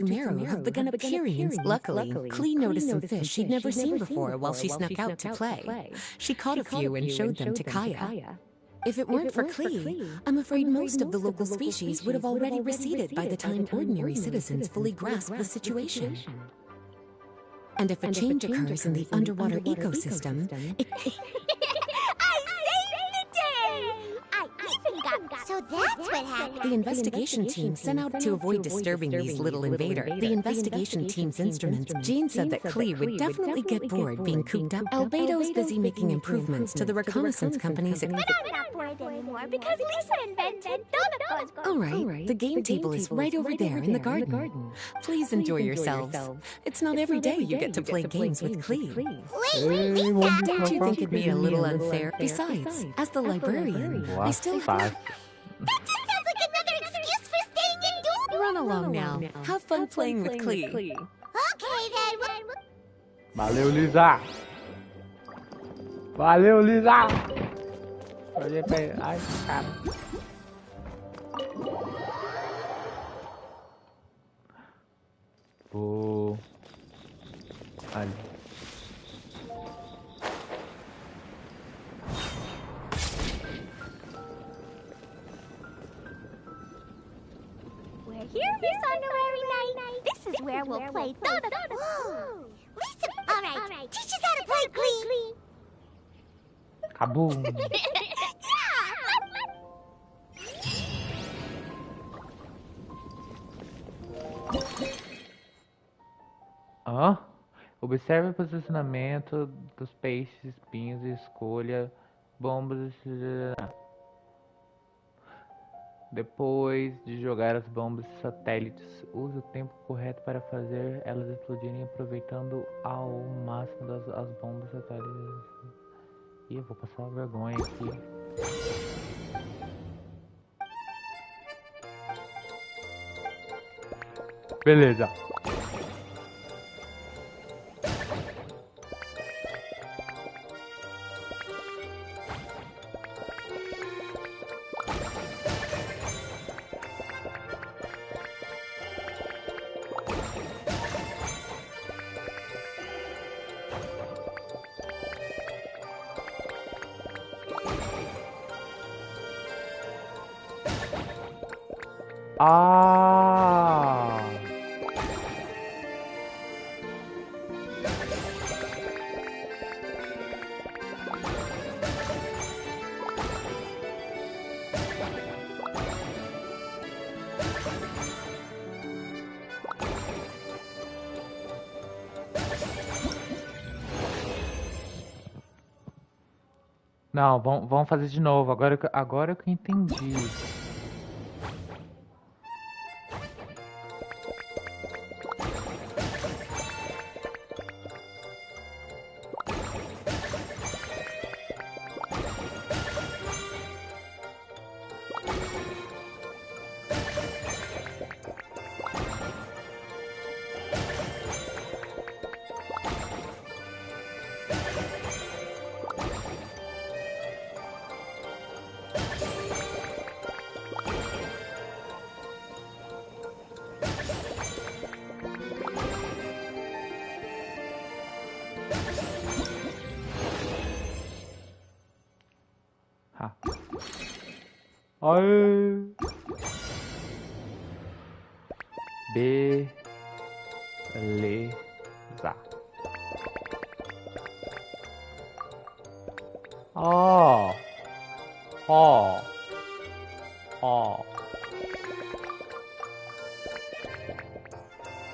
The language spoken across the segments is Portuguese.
marrow have begun appearing. Luckily, Klee noticed some fish she'd never seen before while she snuck out to play. She caught a few and showed them to Kaya. If it weren't for Klee, I'm afraid most of the local species would have already receded by the time ordinary citizens fully grasp the situation. And if a change occurs in the underwater ecosystem, it... So that's what happened. The investigation team sent out to avoid disturbing these little invaders. The investigation team's instruments, Jean said that Klee would definitely get bored being cooped up. Albedo's busy making improvements to the reconnaissance company's... But I'm not bored anymore because Lisa invented Jonibis. All right, the game table is right over there in the garden. Please enjoy yourselves. It's not every day you get to play games with Klee. Wait, Lisa. Don't you think it'd be a little unfair? Besides, as the librarian, I still have... That just sounds like another excuse for staying indoors. Run along now. Have fun playing with Klee. Okay, then. Valeu, Lisa. Valeu, Lisa. Olha pra ele. Ai, cara. Vou... Ali. We're here, Miss Honorary Knight. This is where we'll play Jonibis. Whoa. Lisa, all right. Teach us how to play Klee. Kaboom. Observe o posicionamento dos peixes, espinhos e escolha bombas. Depois de jogar as bombas satélites, use o tempo correto para fazer elas explodirem, aproveitando ao máximo as bombas satélites. Ih, eu vou passar uma vergonha aqui. Beleza. Não, vamos fazer de novo. Agora que eu entendi. Ai. Beleza. Ó.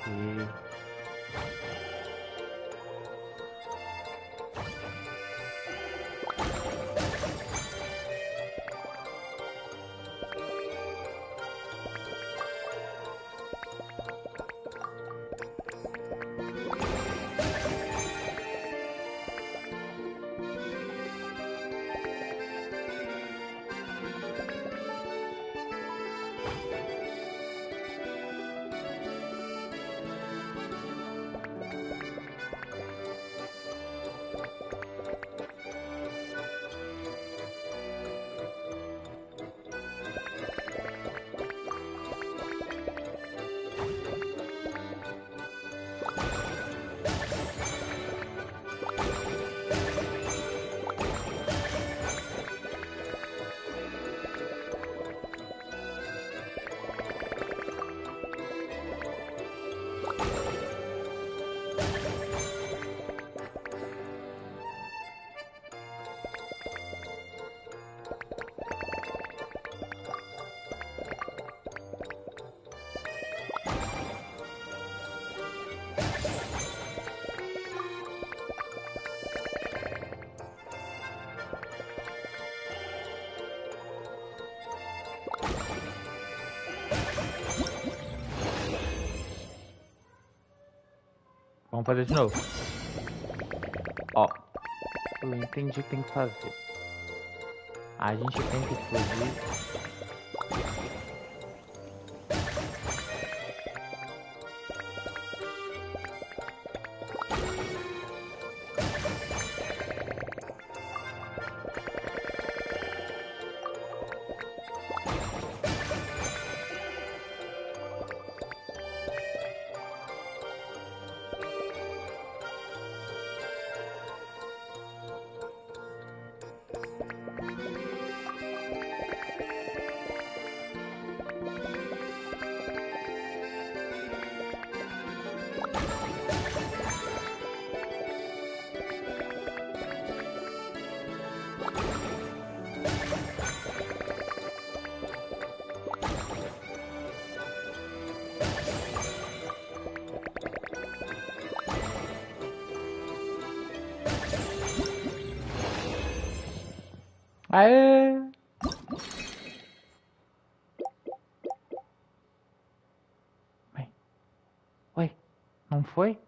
E... Vamos fazer de novo. Ó, eu entendi o que tem que fazer. A gente tem que explodir. Aê! Ué, não foi?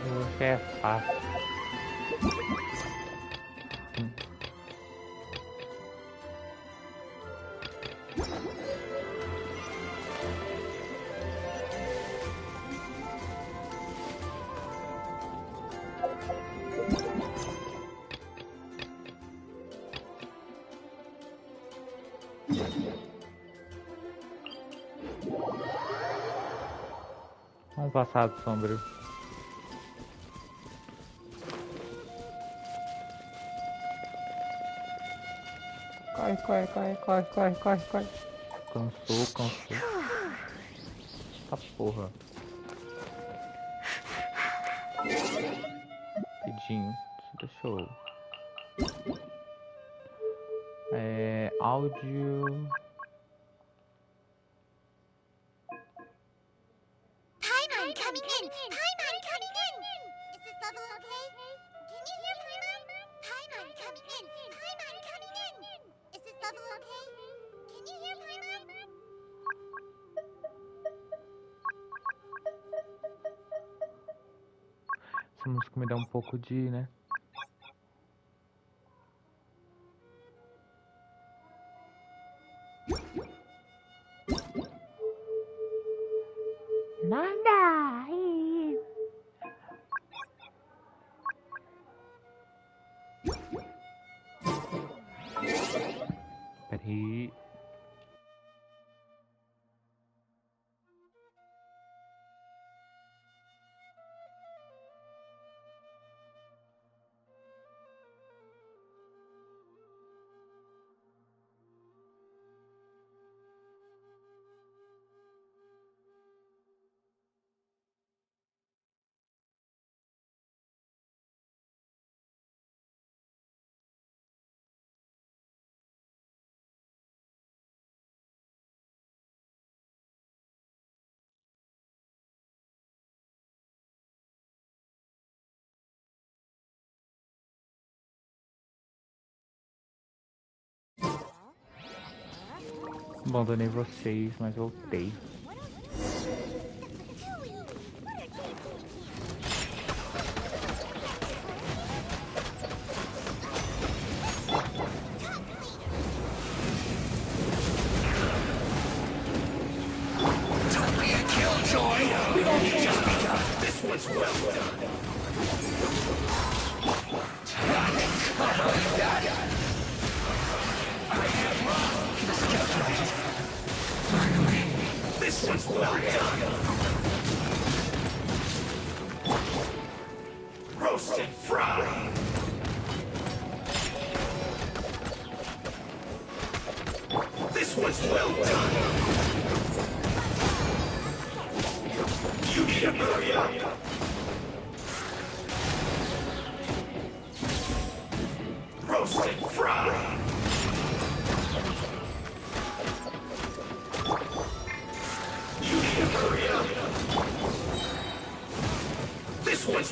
Você é fácil. Vamos passar do sombrio. Corre. Cansou. Tá porra. Rapidinho. Deixa eu... áudio... Paimon coming in! Paimon coming in! Is this level okay? Can you hear Paimon? Paimon coming in! Paimon coming in! Is this level okay? Can you hear Paimon? Essa música me dá um pouco de, né? Nada! Peraí. Abandonei vocês, mas voltei. Roast and fry. This one's well done. You need to hurry up. Roast and fry.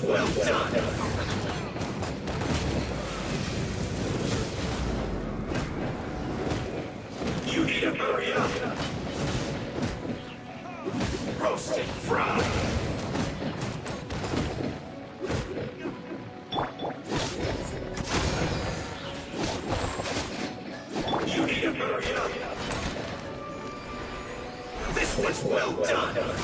was well done. You need to hurry up. Roast and fry. You need to hurry up. This was well done.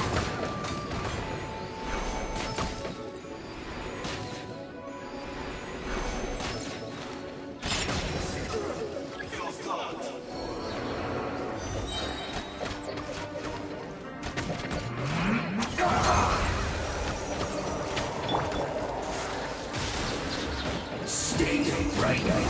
Stay right now.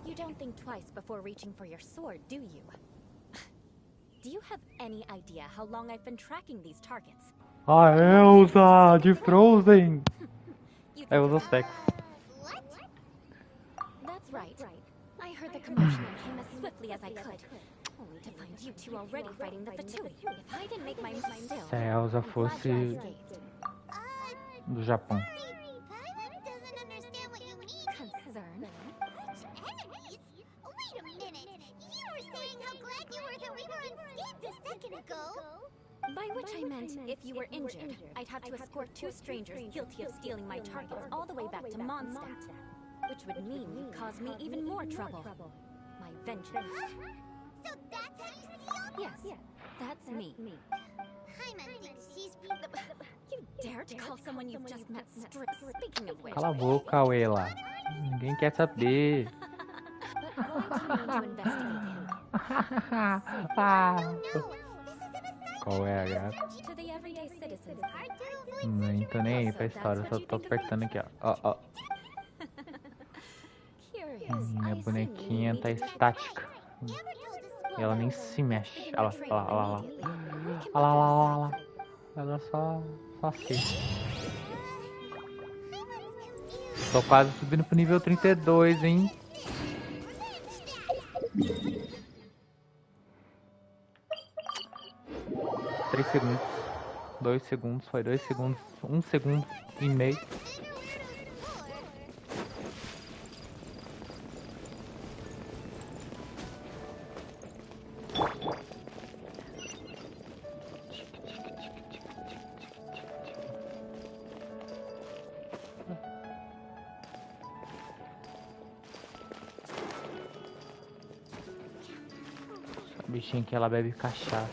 You don't think twice before reaching for your sword, do you? Do you have any idea how long I've been tracking these targets? A Elsa de Frozen. You É think Elsa Sex. What? That's right. I heard the commotion and came as swiftly as I could. Only to find you two already fighting the Fatui. If I didn't make my move still, Se a Elsa I'm glad you fosse escaped. do Japão. Paimon doesn't understand what you mean. Concern? Arch enemies? Wait a minute. You were saying how glad you were that we were unscathed a second ago. By which I meant, if you were injured, I'd have to escort two strangers guilty of stealing my targets all the way back to Mondstadt. Which would mean you'd cause me even more trouble. My vengeance. So that's how you see all Yes, that's me. Paimon thinks she's... You dare to call someone you've just met strip? Speaking of which, Cala a boca, Wela. Ninguém quer saber. but why do you need to investigate him? Ah. No, this is an assignment. Qual é a gata? To the everyday citizens. Hard to avoid Nem tô nem aí pra história, eu só tô apertando aqui, ó. Ó, ó. Curious. Minha bonequinha tá estática. E ela nem se mexe. Olha lá, olha lá, olha lá. Olha lá, olha lá, olha lá. Ela só assiste. Tô quase subindo pro nível 32, hein? 3 segundos. 2 segundos, foi 2 segundos. 1 segundo e meio. Essa bichinha que ela bebe cachaça.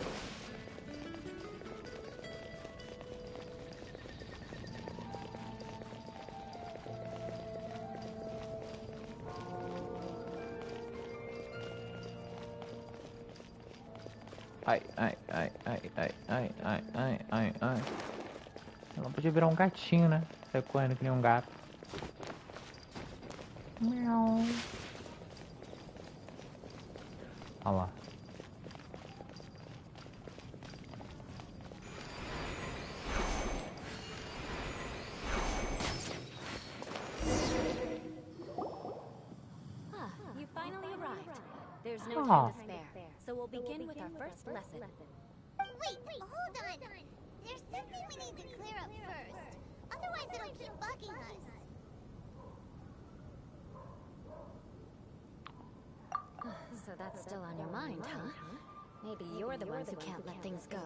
Ai, ai, ai, ai, ai, ai, ai, ai, ai, ai. Ela podia virar um gatinho, né? Sai correndo que nem um gato. Miau. Olha lá. You finally arrived. There's no time to spare, so we'll begin with our first lesson. Wait, hold on. There's something we need to clear up first. Otherwise it'll keep bugging us. So that's still on your mind, huh? Maybe you're the ones who can't let things go.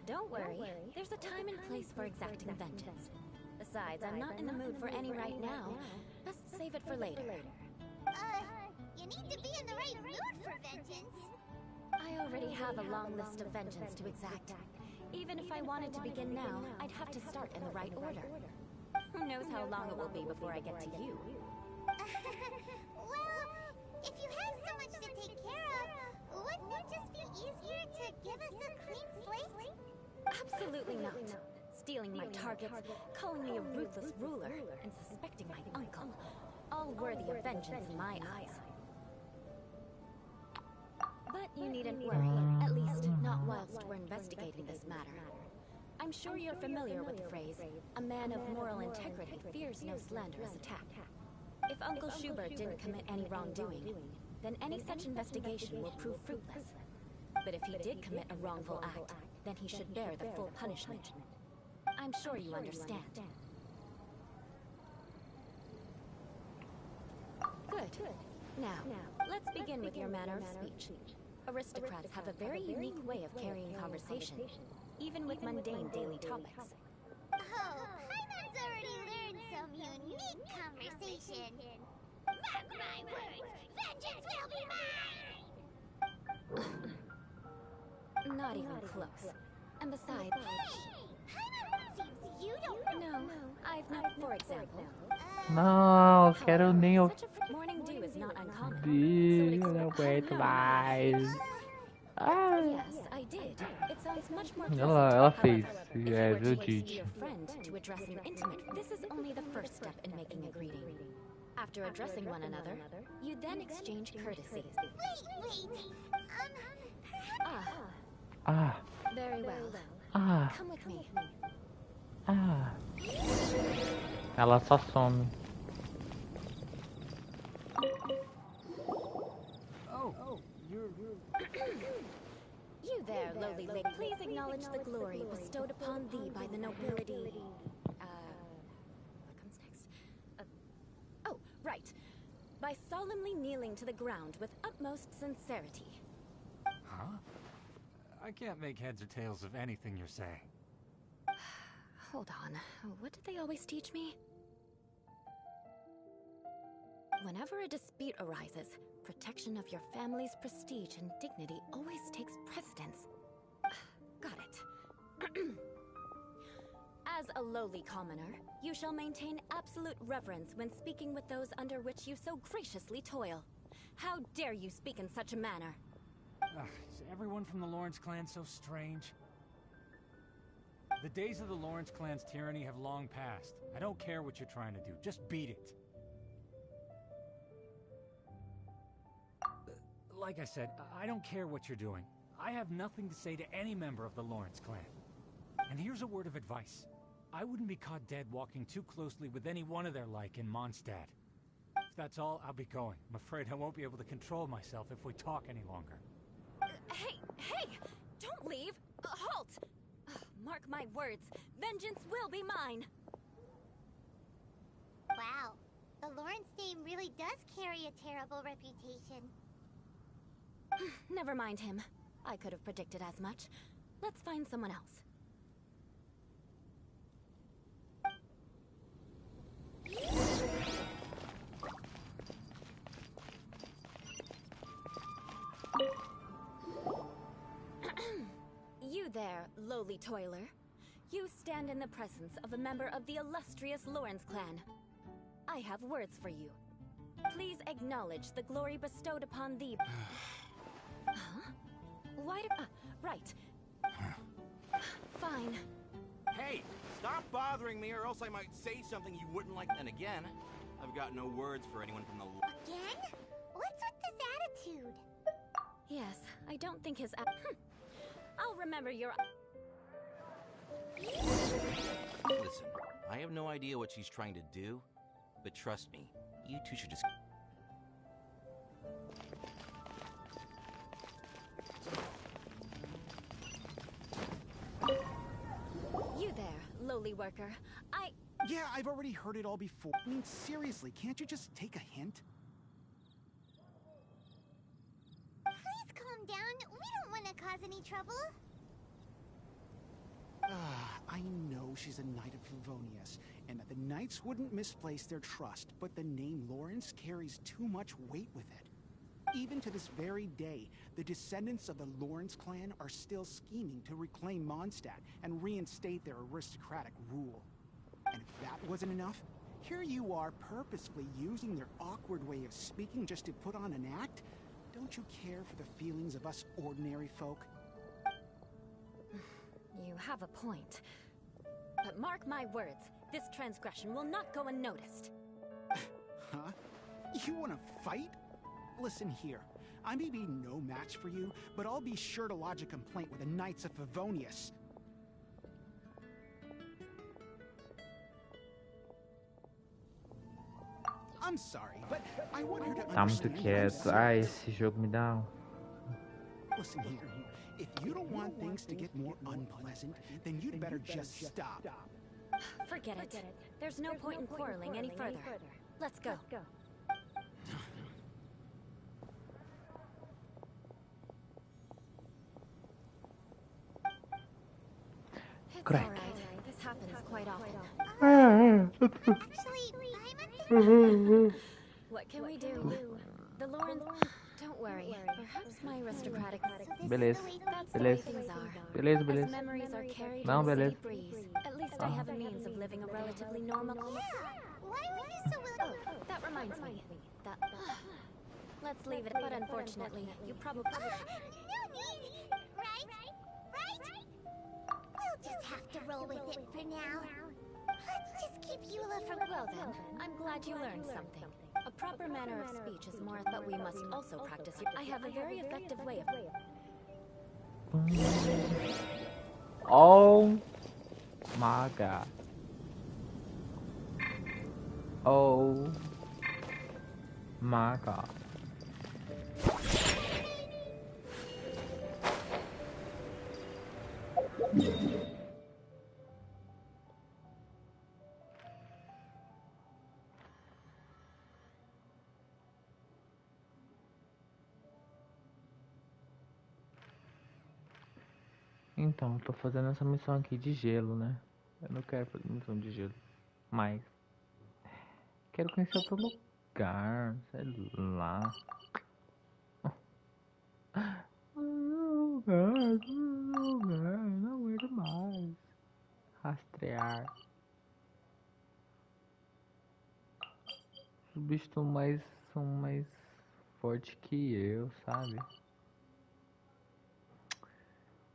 Don't worry. There's a time and place for exacting vengeance. Besides, I'm not in the mood for any right now. Best save it for later. You need to be in the right mood for vengeance. I already have a long list of vengeance to exact. Even if I wanted to begin now, I'd have to start in the right order. Who knows how long it will be before I get to you? Well, if you have so much to take care of, wouldn't it just be easier to give us a clean slate? Absolutely not. Stealing my targets, calling me a ruthless ruler, and suspecting my uncle. All worthy of vengeance in my eyes. But you needn't worry, at least not whilst we're investigating this matter. I'm sure you're familiar with the phrase, a man of moral integrity fears no slanderous attack. If Uncle Schubert didn't commit any wrongdoing, then any such investigation will prove fruitless. But if he did commit a wrongful act, then he should bear the full punishment. I'm sure you understand. Good. Now, let's begin with your manner of speech. Aristocrats have a very unique way of carrying conversation, even with mundane daily topics. Oh, Paimon's already learned some unique conversation. Mark my words, vengeance will be mine! Not even close. And besides... Hey! Paimon, seems you don't know. No, I've not, for example. Não, quero nem ouvir. Such a morning dew is not uncommon. Eu não aguento mais. Ah. Yes, I did. It sounds much more Ela fez. If you É, were viu, to haste Tite? your friend to address an intimate, this is only the first step in making a greeting. After addressing one another, you then exchange courtesies. Wait. Ah, Ah, very well. ah, Come with me. ah. Ela só some. You there, lowly lady. Please acknowledge the glory bestowed upon thee by the nobility. What comes next? Oh, right. By solemnly kneeling to the ground with utmost sincerity. Huh? I can't make heads or tails of anything you're saying. Hold on. What did they always teach me? Whenever a dispute arises, protection of your family's prestige and dignity always takes precedence. Got it. As a lowly commoner, you shall maintain absolute reverence when speaking with those under which you so graciously toil. How dare you speak in such a manner? Is everyone from the Lawrence clan so strange? The days of the Lawrence clan's tyranny have long passed. I don't care what you're trying to do. Just beat it. Like I said, I don't care what you're doing. I have nothing to say to any member of the Lawrence clan. And here's a word of advice. I wouldn't be caught dead walking too closely with any one of their like in Mondstadt. If that's all, I'll be going. I'm afraid I won't be able to control myself if we talk any longer. Hey! Don't leave! Halt! Mark my words, vengeance will be mine! Wow, the Lawrence name really does carry a terrible reputation. Never mind him. I could have predicted as much. Let's find someone else. You there, lowly toiler. You stand in the presence of a member of the illustrious Lawrence clan. I have words for you. Please acknowledge the glory bestowed upon thee. Huh? Why do... right. Fine. Hey, stop bothering me or else I might say something you wouldn't like. And again, I've got no words for anyone from the... Again? What's with this attitude? Yes, I don't think his... I'll remember your... Listen, I have no idea what she's trying to do, but trust me, you two should just... You there, lowly worker. Yeah, I've already heard it all before. I mean, seriously, can't you just take a hint? Please calm down. We don't want to cause any trouble. I know she's a knight of Favonius, and that the knights wouldn't misplace their trust, but the name Lawrence carries too much weight with it. Even to this very day, the descendants of the Lawrence clan are still scheming to reclaim Mondstadt and reinstate their aristocratic rule. And if that wasn't enough, here you are purposefully using their awkward way of speaking just to put on an act? Don't you care for the feelings of us ordinary folk? You have a point. But mark my words, this transgression will not go unnoticed. Huh? You want to fight? Listen here. I may be no match for you, but I'll be sure to lodge a complaint with the Knights of Favonius. I'm sorry, but I want her to Tá muito understand. quieto. Ah, esse jogo me dá. Listen here. If you don't want things to get more unpleasant, then you'd better just stop. Forget it. There's no point in quarreling any further. Let's go. It's Crack. all right. This happens quite often. Actually, What can we do? The Lawrence... Don't worry. Perhaps my aristocratic... Beleza. That's the way Beleza. things are. Beleza, As beleza. memories are carried Não, in the beleza. city breeze, at least I have a means of living a relatively normal... why were you so willing? Oh, that reminds me. That... Let's leave it, but unfortunately, you probably... No need, right? Right? We'll just have to roll with it for now. Let's just keep Eula from... Well then, I'm glad you learned something. A proper manner of speech is more, but we must also practice it. I have a very effective way of... Oh my god. Oh my god. Então, tô fazendo essa missão aqui de gelo, né? Eu não quero fazer missão de gelo, mas quero conhecer outro lugar, sei lá. Lugar, não aguento mais. Rastrear. Os bichos são mais fortes que eu, sabe?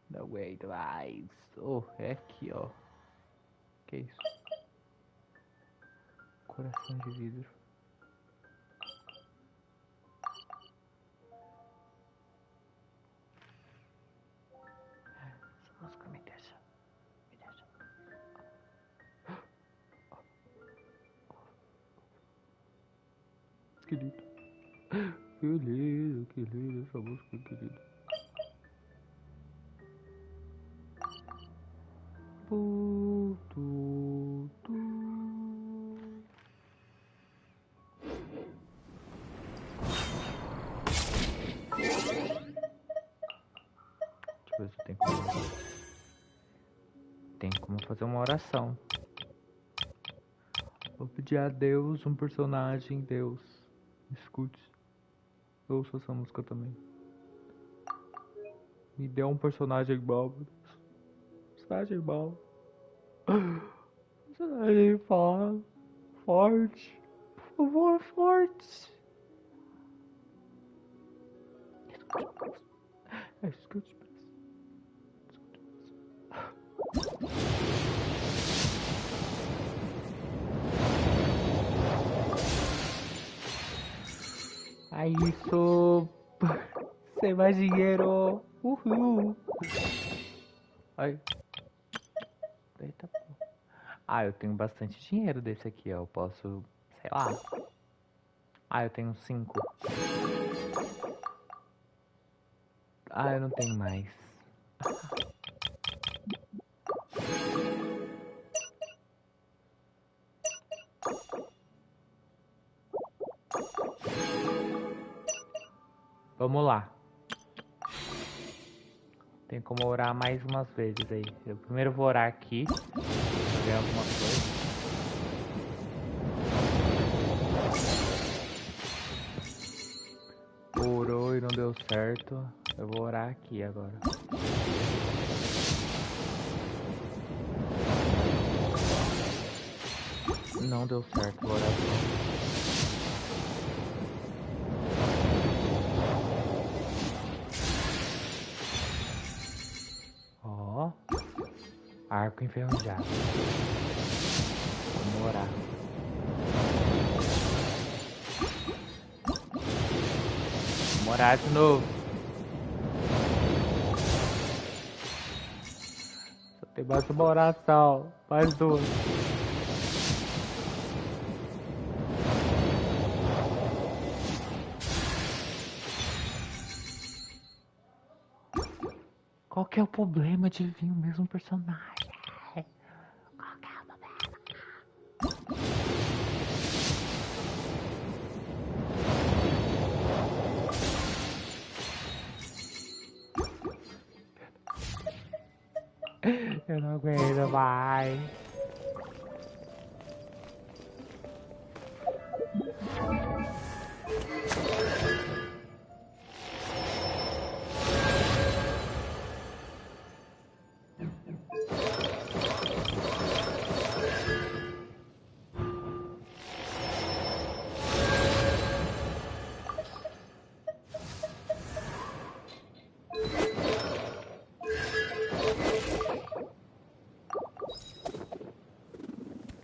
Não aguento mais. Oh, é aqui, ó. Que isso? Coração de vidro. Essa música me deixa. Me deixa. Querido. Que lindo essa música, querido. Deixa eu ver se tem como fazer uma oração. Vou pedir a Deus um personagem, Deus. Escute. Ouça essa música também. Me dê um personagem bom. Personagem bom. Personagem forte. Por favor, forte. Escute. Aí, isso. Sem mais dinheiro. Uhul. Ai. Eita, pô. Ah, eu tenho bastante dinheiro desse aqui, ó. Eu posso, sei lá. Ah, eu tenho 5. Ah, eu não tenho mais. Vamos lá. Tem como orar mais umas vezes aí. Eu primeiro vou orar aqui. Pra ver alguma coisa. Orou e não deu certo. Eu vou orar aqui agora. Não deu certo, oração. Ó, arco enferrujado. Vamos orar. Vamos orar de novo. Só tem mais uma oração. Mais duas. Qual que é o problema de vir o mesmo personagem? Qual que é o problema? Eu não aguento mais.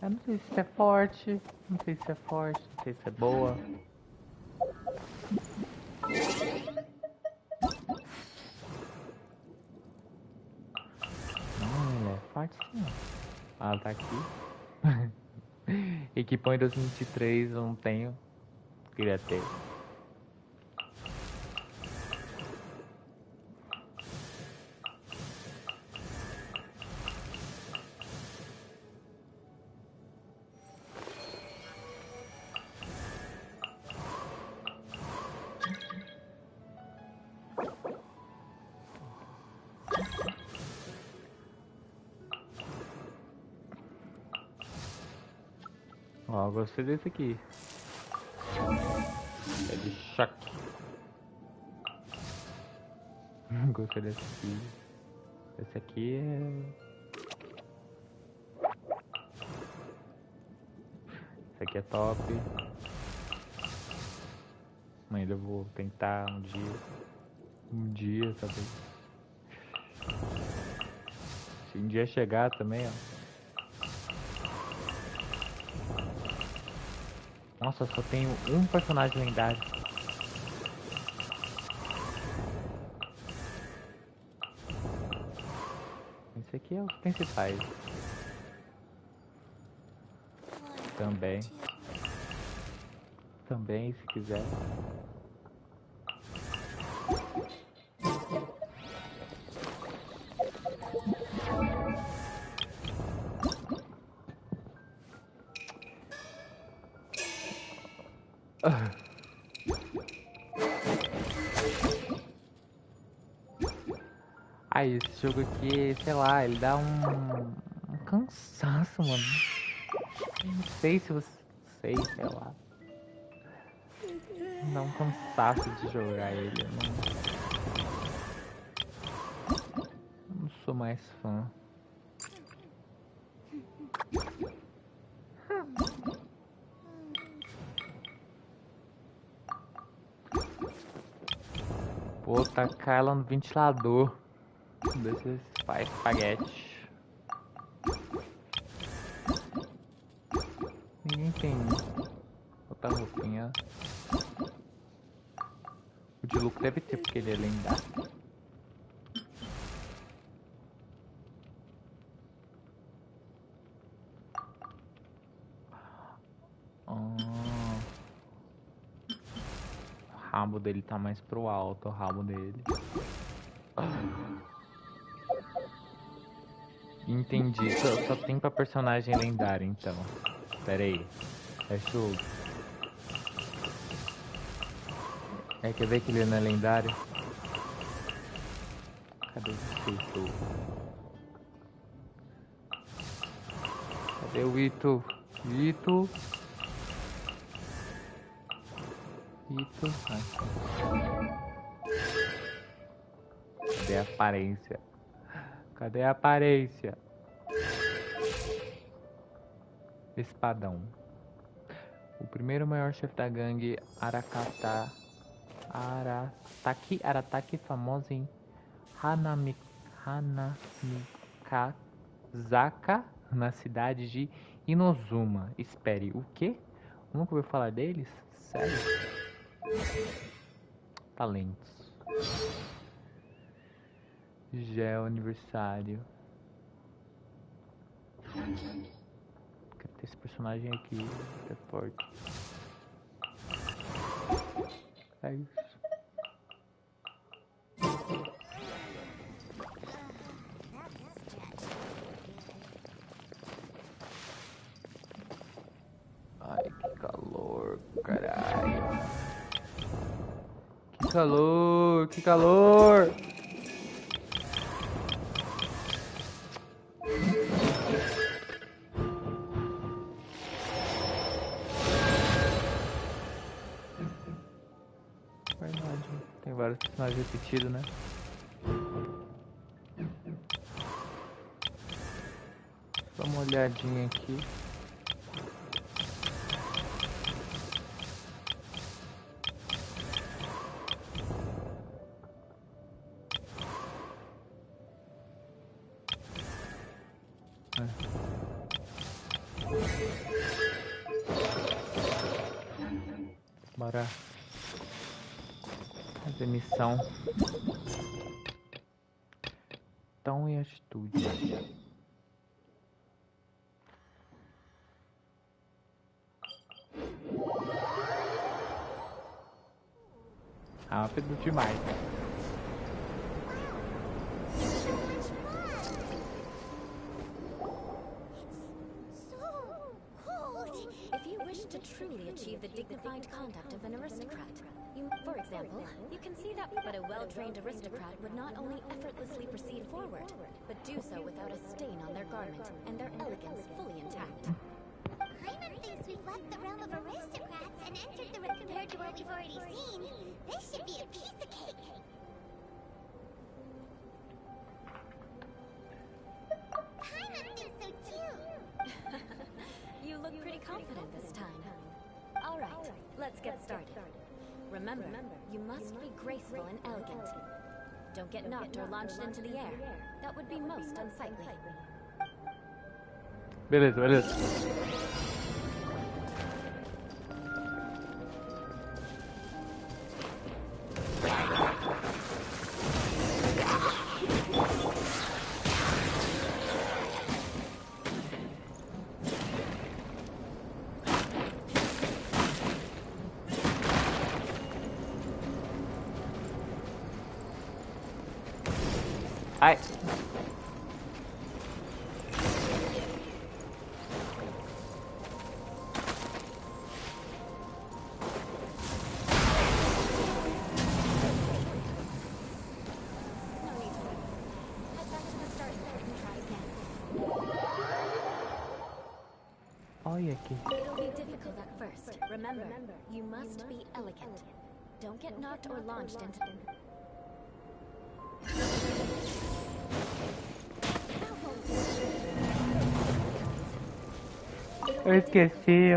Eu não sei se isso é forte, não sei se é forte, não sei se é boa. Não, ele é forte sim. Ah, tá aqui. Equipão em 2023 eu não tenho. Queria ter. Ó, gostei desse aqui. É de choque. Gostei desse aqui. Esse aqui é... Esse aqui é top. Ainda vou tentar um dia. Um dia, talvez. Se um dia chegar também, ó. Nossa, só tenho um personagem lendário. Esse aqui é os principais. Também. Também, se quiser. Ah, esse jogo aqui, sei lá, ele dá um cansaço, mano. Não sei se você... sei lá. Dá um cansaço de jogar ele. Não sou mais fã. Vou tacar ela no ventilador desses espaguete. Ninguém tem outra roupinha. O de Luke deve ter, porque ele é lendário. O rabo dele tá mais pro alto, o rabo dele. Entendi, só tem pra personagem lendário então. Pera aí. Fecha o... É, quer ver que ele não é lendário? Cadê o Ito? Cadê o Ito? Ito? Cadê a aparência? Cadê a aparência? Espadão. O primeiro maior chefe da gangue Arataki, famoso em Hanamikazaka, na cidade de Inozuma. Espere, o quê? Nunca ouviu falar deles? Sério? Talentos. Gel aniversário. Quero ter esse personagem aqui. É forte. É isso. Ai, que calor, caralho. Que calor, que calor. Verdade, tem vários personagens repetidos, né? Dá uma olhadinha aqui. Bora fazer missão. Tom e atitude. Rápido demais. If you wish to truly achieve the dignified conduct of an aristocrat, for example, you can see that but a well-trained aristocrat would not only effortlessly proceed forward, but do so without a stain on their garment and their elegance fully intact. Hyman thinks we've left the realm of aristocrats and entered the realm compared to what we've already seen. This should be a piece of cake. Hyman thinks so too. You look pretty confident this time. All right, let's get started. Remember, you must be graceful and elegant. Don't get knocked or launched into the air. That would be most unsightly. Beleza, beleza. Ai. Olha aqui. It'll be difficult at first. Remember, you must be elegant. Don't get knocked or launched into... Eu esqueci.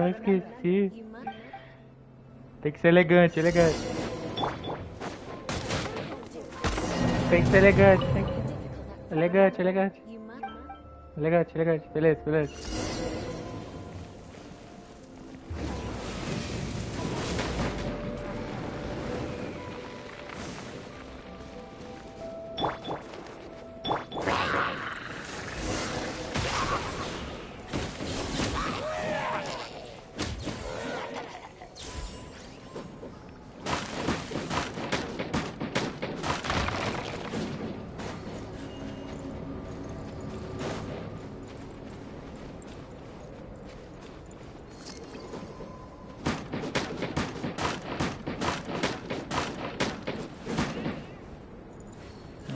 Tem que ser elegante, elegante. Tem que ser elegante, tem que... Elegante, elegante. Elegante, elegante. Beleza, beleza.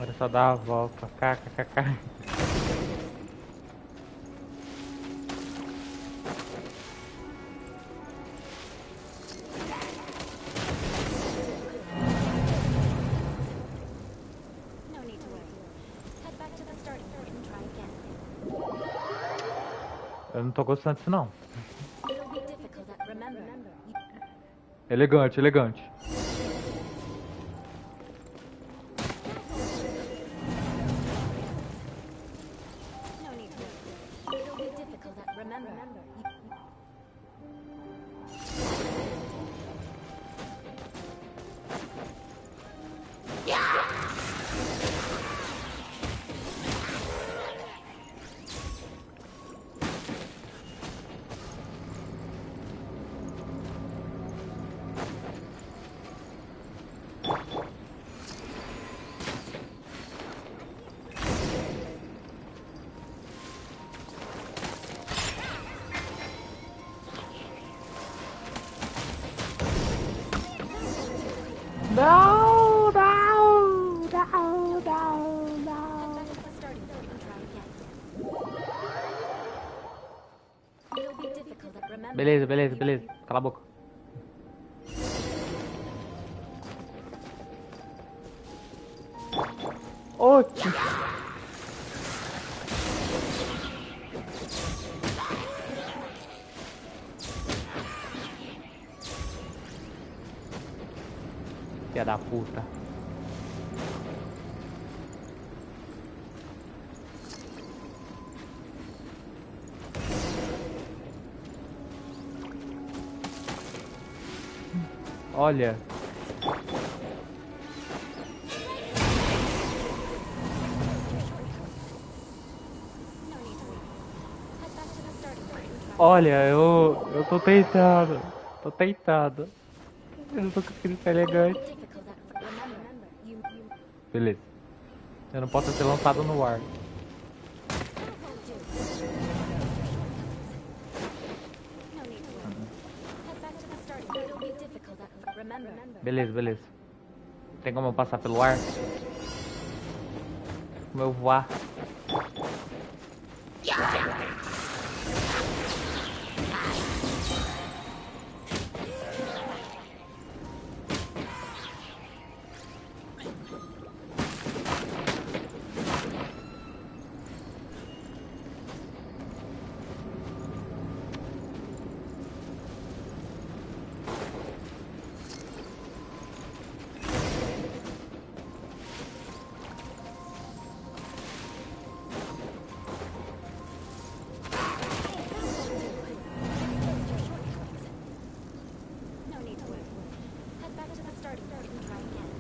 Agora só dá a volta. KKKK. No need to worry. Head back to the starting point and try again. Eu não tô gostando disso não. It'll be difficult, remember. Elegante, elegante. No need to worry. It'll be difficult, remember. Não, não, não, não, Head não. back to the starting point and try again. It'll be difficult, remember. Beleza, beleza, beleza. Cala a boca. Oxi. Filha da puta. Olha. No need to worry. Head back to the starting point and try Olha, eu tô tentando. Tô tentando. Eu não tô conseguindo ser elegante. difficult, remember. You Beleza. Eu não posso ser lançado no ar. that won't do. No need to worry. Head back to the starting point. It'll be difficult, remember. Beleza, beleza. Tem como eu passar pelo ar? Como eu voar? No need to worry. Head back to the starting point and try again.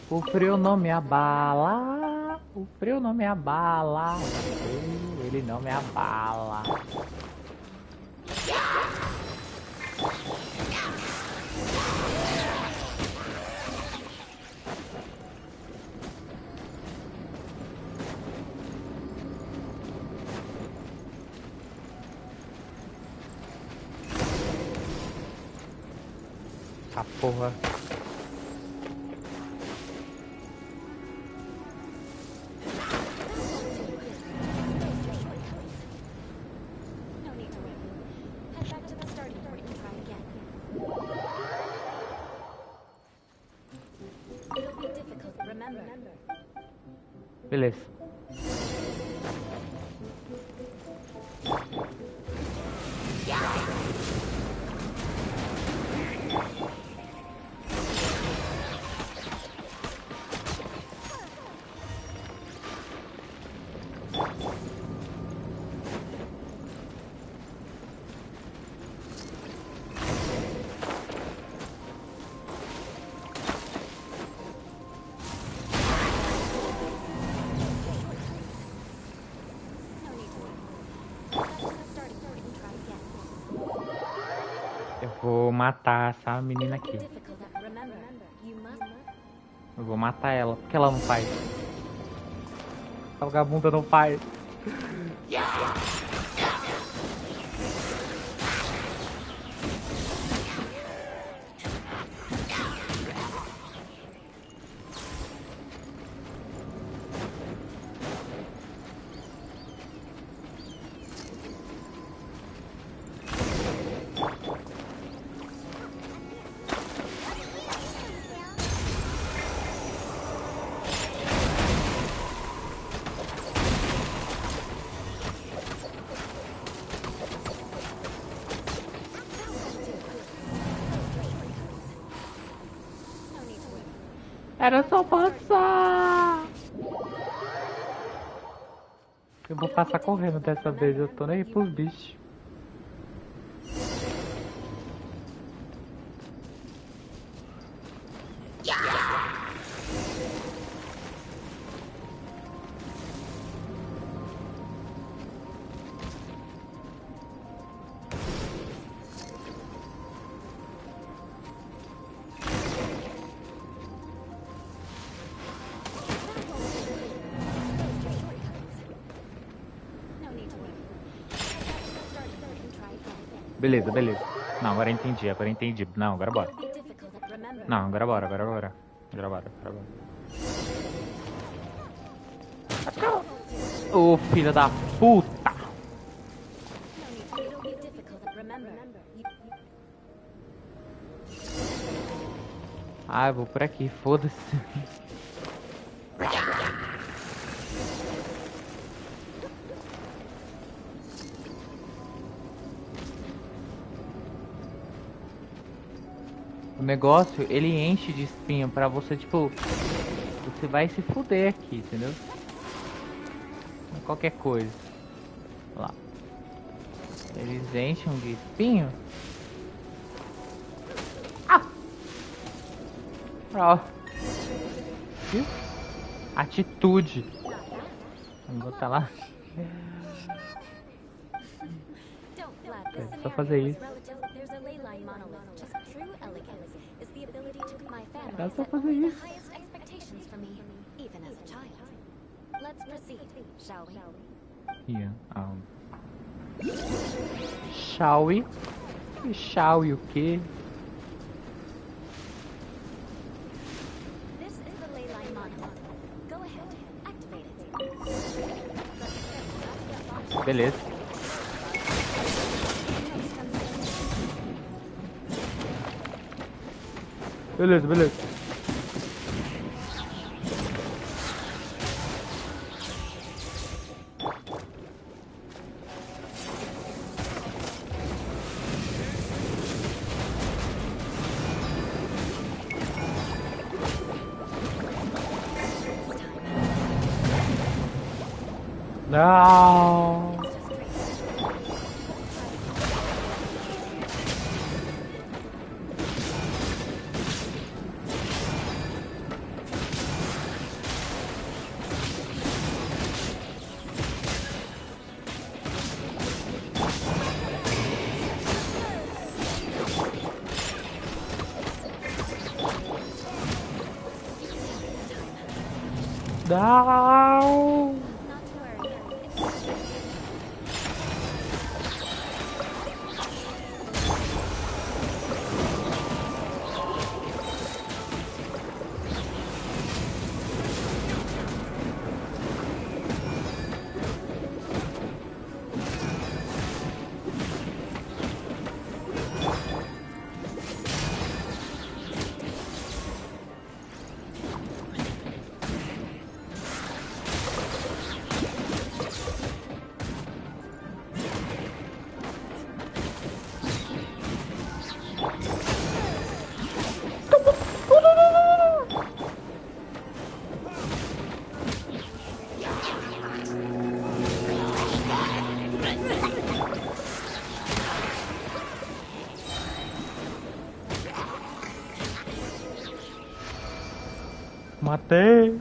O frio não me abala. O frio não me abala. O frio, ele não me abala. Essa porra. No need to worry. Head back to the starting point and try again. It'll be difficult, remember. Beleza. No need to worry. Head back to the starting point and try again. Eu vou matar essa menina It'll be aqui. difficult, remember. You must. Eu vou matar ela. Por que ela não faz? A vagabunda não faz. Era só passar. Eu vou passar correndo dessa vez, eu tô nem aí pros bichos. Beleza, beleza. Não, agora eu entendi, Não, agora bora. Não, agora bora, agora bora. Agora bora, agora bora. Ô, filho da puta! Ah, eu vou por aqui, foda-se. O negócio, ele enche de espinho pra você, tipo... Você vai se fuder aqui, entendeu? Qualquer coisa. Olha lá. Eles enchem de espinho. Ah! Ó. Viu? Atitude. Vamos botar lá. É só fazer isso. Era só fazer isso. Yeah, shall we? Shall we o quê? Beleza. Beleza, beleza. Não. Não. Matei.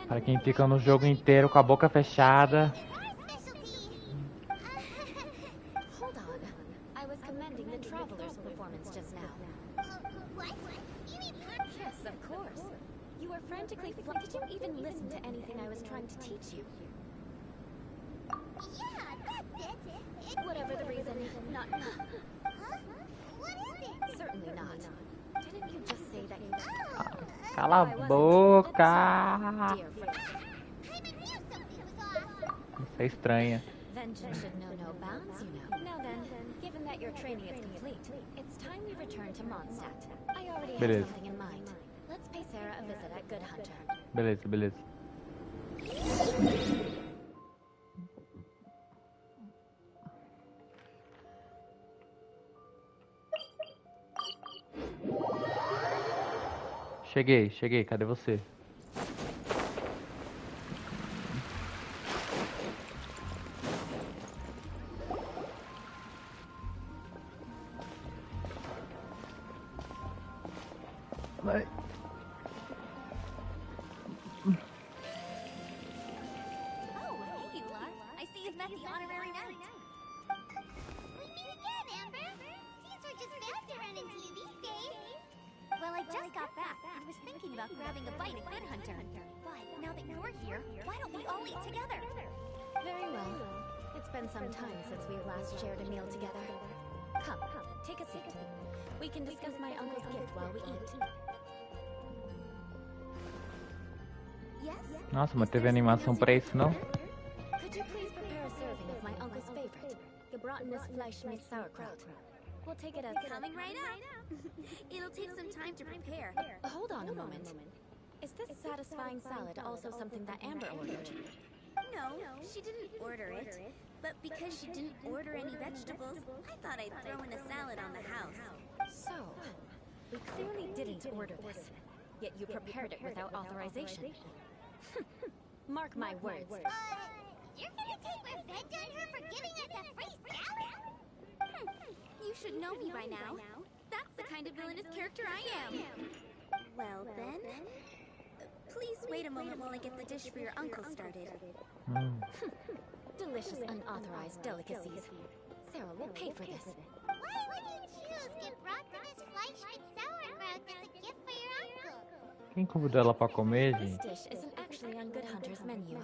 Para quem fica no jogo inteiro com a boca fechada. Cala a boca! Isso é estranha. Beleza. Beleza, beleza. Cheguei, cadê você? Vai. Oh, hey, Eula. I see you've met the honorary knight. We meet again, Amber. Seems we're just bound to run into you these days. Well, I just got back and was thinking about grabbing a bite at Good Hunter. But now that you're here, why don't we all eat together? Very well. It's been some time since we last shared a meal together. Come, take a seat. We can discuss my uncle's gift while we eat. Yes? Nossa, mas teve animação pra isso, não? Could you please prepare a serving of my uncle's favorite, gebratenes Fleisch mit Sauerkraut? We'll take it as Coming right up. It'll take some time to prepare. Hold on a moment. Is this satisfying salad also something that Amber ordered? No, she didn't order it. But because she didn't order any vegetables, I thought I'd throw in a salad on the house. So, we clearly didn't order this, yet you prepared it without authorization. Mark my words. You're gonna take revenge on her for giving us a free salad? You should know me by now. That's the kind of villainous character I am. Well, then, please wait a moment while I get the dish for your uncle started. Delicious unauthorized delicacies. Sarah will pay for this. Why would you choose gebratenes Fleisch mit Sauerkraut as a gift for your uncle? Quem convidou ela pra comer, This gente? dish isn't actually on Good Hunter's menu.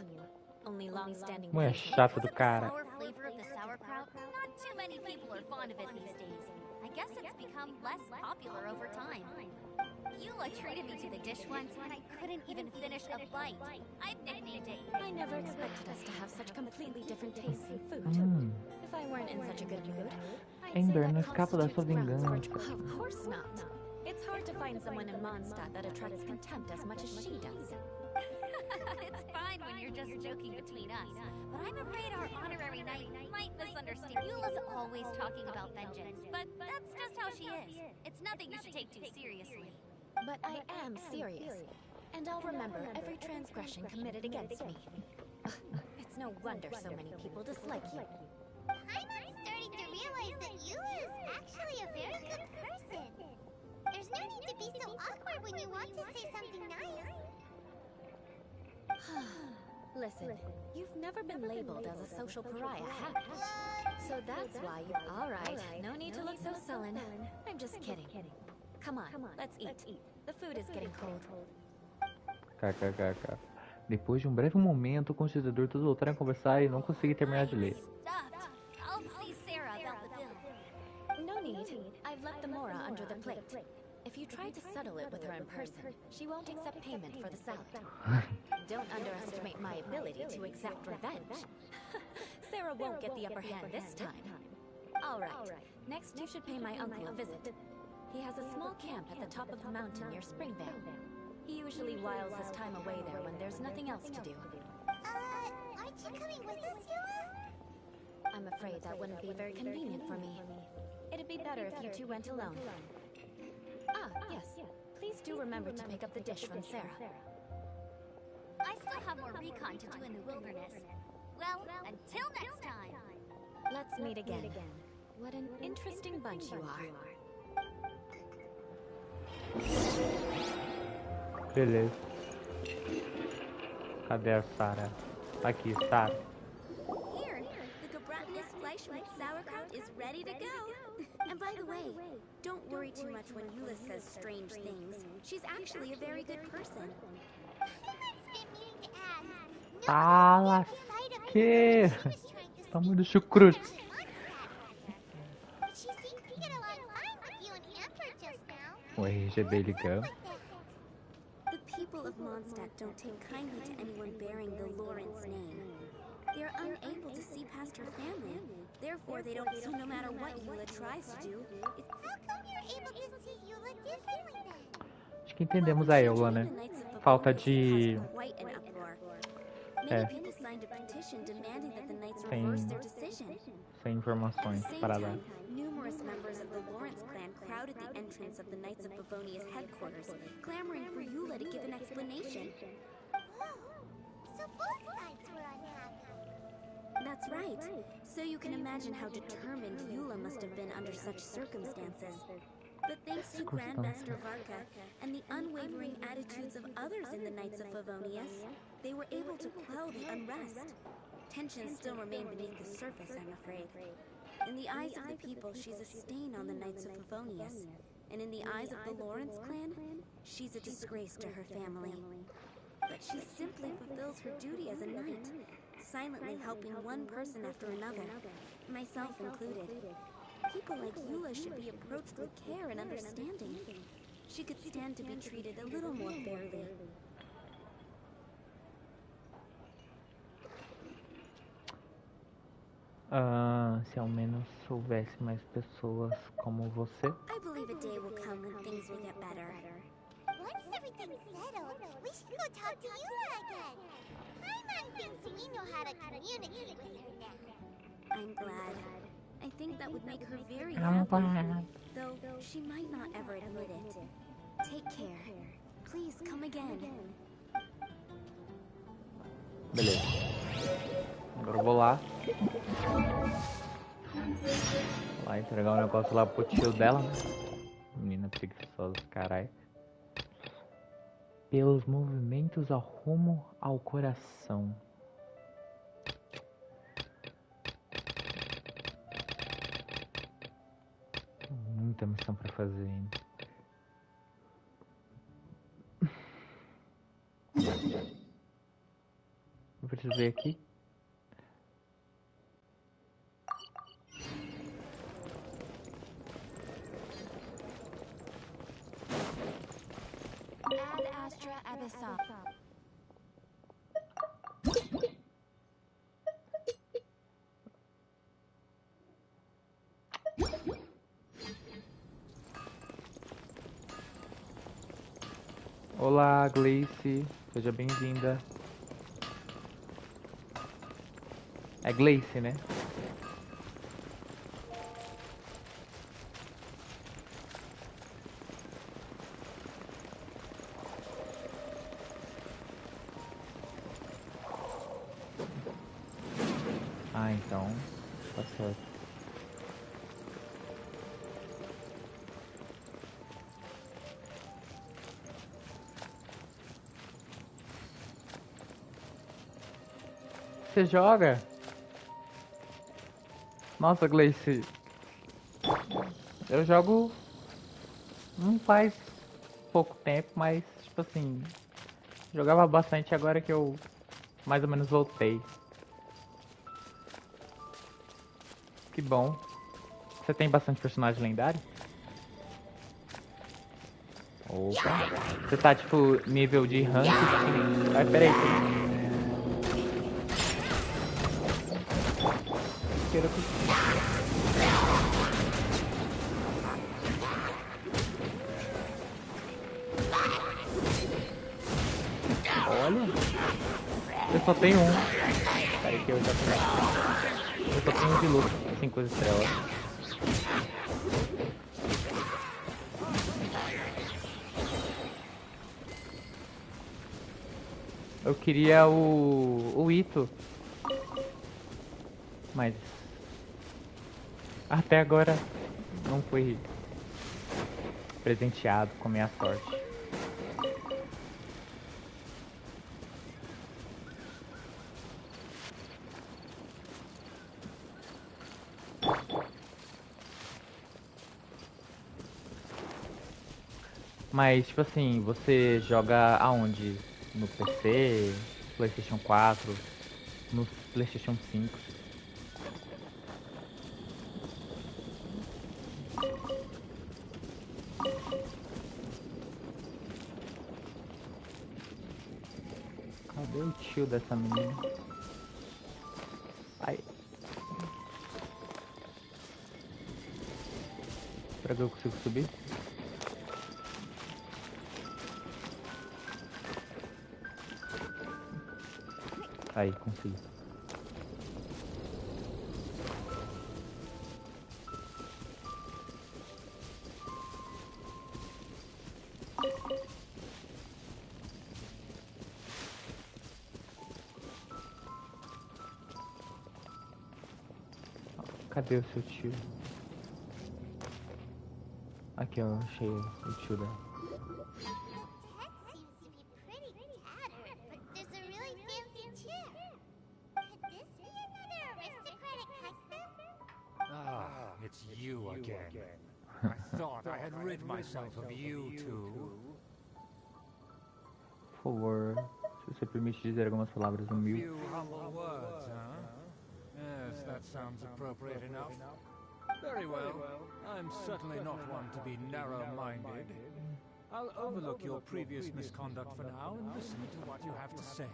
Only long-standing Mulher patrons- chata do cara. Sour flavor of the sauerkraut? Not too many people are fond of it these days. I guess it's become less popular over time. Eula treated me to the dish once, and I couldn't even finish a bite. I've nicknamed it. I never expected us to have such completely different tastes in food. If I weren't in such a good mood, I'd Amber, say não that escapa da sua constitutes grounds vingança. for- Of course not. It's hard to find someone in Mondstadt that attracts contempt as much as she does. It's fine when you're just joking between us, but I'm afraid our honorary knight might misunderstand. Eula's always talking about vengeance, but that's just how she is. It's nothing you should take too seriously. But I am serious, and I'll remember every transgression committed against me. It's no wonder so many people dislike you. I'm starting to realize that Eula is actually a very good person. There's no need to be so awkward when you want to say something nice. Listen, you've never been labeled as a social pariah, have you? So that's why you... All right, no need to look so sullen. I'm just kidding. Come on, let's eat. The food is getting cold. KKKK. Depois de um breve momento, o constituidor e todos voltaram a conversar e não consegui terminar de ler. Stuffed. I'll see Sarah about the bill. No need. I've left the mora under the plate. If you try to settle it with her in person, she won't accept payment for the salad. Don't underestimate my ability to exact revenge. Sarah won't get the upper hand this time. All right. Next, you should pay my uncle a visit. He has a small camp at the top of the mountain near Springvale. He usually whiles his time away there when there's nothing else to do. Aren't you coming with us, Eula? I'm afraid that wouldn't be very convenient for me. It'd be better if you two went alone. Ah, yes. Please do remember to pick up the dish from Sarah. I still have more recon to do in the wilderness. Well, until next time. Let's meet again. What an interesting bunch you are. Beleza. Cadê a Sarah? Aqui, Sarah. Here, the gebratenes Fleisch mit Sauerkraut is ready to go. And by the way, don't worry too much when Eula says strange things. She's actually a very good person. Tá que tamanho do chucrute. O RGB ligando. The people of Mondstadt don't take kindly to anyone bearing the Lawrence name. They're unable to see past her family. Therefore, they don't see no matter what Eula tries to do. How come you're able to see Eula differently then? Acho que entendemos a Eula, né? Falta de... É. Sem informações para dar. Numerous members of the Lawrence clan crowded the entrance of the Knights of Favonia's headquarters, clamoring for Eula to give an explanation. So both sides were unhappy. That's right. So you can imagine how determined Eula must have been under such circumstances. But thanks to Grandmaster Varka and the unwavering attitudes of others in the Knights of Favonius, they were able to quell the unrest. Tensions still remain beneath the surface, I'm afraid. In the eyes of the people, she's a stain on the Knights of Favonius. And in the eyes of the Lawrence clan, she's a disgrace to her family. But she simply fulfills her duty as a knight, silently helping one person after another, myself included. People like Eula should be approached with care and understanding. She could stand to be treated a little more fairly. Se ao menos houvesse mais pessoas como você. I believe a day will come when things will get better. Once everything's settled, we should go talk to Eula again. Paimon thinks we know how to communicate with her now. I'm glad. I think that would make her very happy. Though she might not ever admit it. Take care. Please come again. Beleza. Agora eu vou lá. Vou lá entregar um negócio lá pro tio dela. Menina preguiçosa, caralho. Pelos movimentos ao rumo ao coração. Muita missão pra fazer ainda. Eu preciso ver aqui. Ad Astra Abyssal. Olá, Gleice. Seja bem-vinda. É Gleice, né? Ah, então tá certo. Você joga? Nossa, Gleice. Eu jogo não faz pouco tempo, mas tipo assim, jogava bastante agora que eu mais ou menos voltei. Que bom. Você tem bastante personagem lendário? Opa. Você tá tipo nível de rank? Ai, peraí. Olha, eu só tenho um. Peraí que eu já tenho. Eu só tenho um de luta, 5 estrelas. Eu queria o Ito, mas até agora não fui presenteado com minha sorte. Mas, tipo assim, você joga aonde? No PC, PlayStation 4, no PlayStation 5? Cadê o tio dessa menina? Ai. Será que eu consigo subir? Aí, consegui. Cadê o seu tio? Aqui, ó, achei o tio dela. It's you again. I thought I had rid myself of you two. Por favor, se você permite dizer algumas palavras A humildes. few humble words, huh? Yes, that sounds appropriate enough. Very well. I'm certainly not one to be narrow-minded. I'll overlook your previous misconduct for now and listen to what you have to say.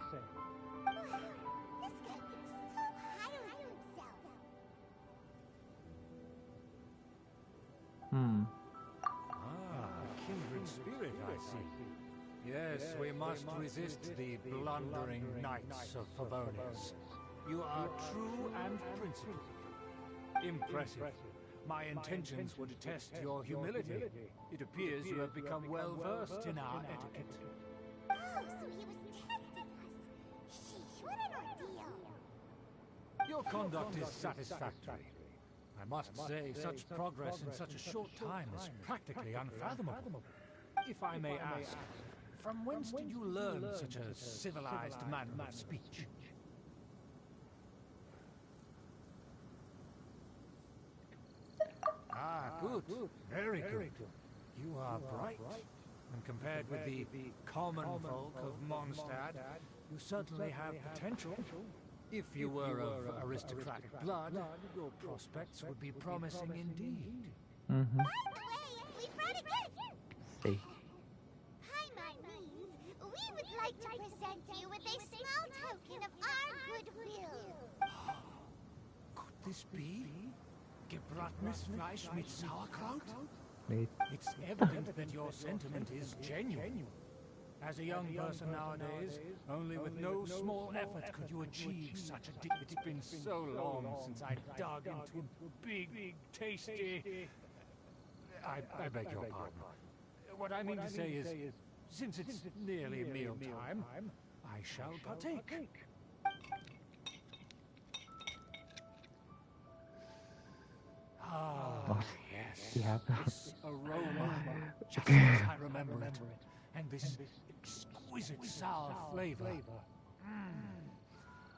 This guy thinks so highly of himself. Kindred spirit, I see. Yes, we must resist the blundering knights of Favonius. You are true and principled. Impressive. My intentions were to test your humility. It appears you have become well-versed in our etiquette. Oh, so he was testing us. Sheesh, what an ordeal. Your conduct is satisfactory. I must say, such progress in such a short time is practically unfathomable. If I may ask, from whence did you learn such a civilized manner of speech? Ah, good. Very good. You are bright. And compared with the common folk of Mondstadt, you certainly have potential. If you were of aristocratic blood, your prospects would be promising indeed. By the way, we brought a gift. Sei. Paimon means we would like to present you with a small token of our goodwill. Could this be gebrattenes Fleisch mit Sauerkraut? Wait. It's evident that your sentiment is genuine. As a young person nowadays, only with no small effort could you achieve such a deed. It's been so long since I dug into a big, tasty... I beg your pardon. What I mean to say is, since it's nearly mealtime, I shall partake. Ah, yes. This aroma, just as I remember it. And this exquisite sour flavor.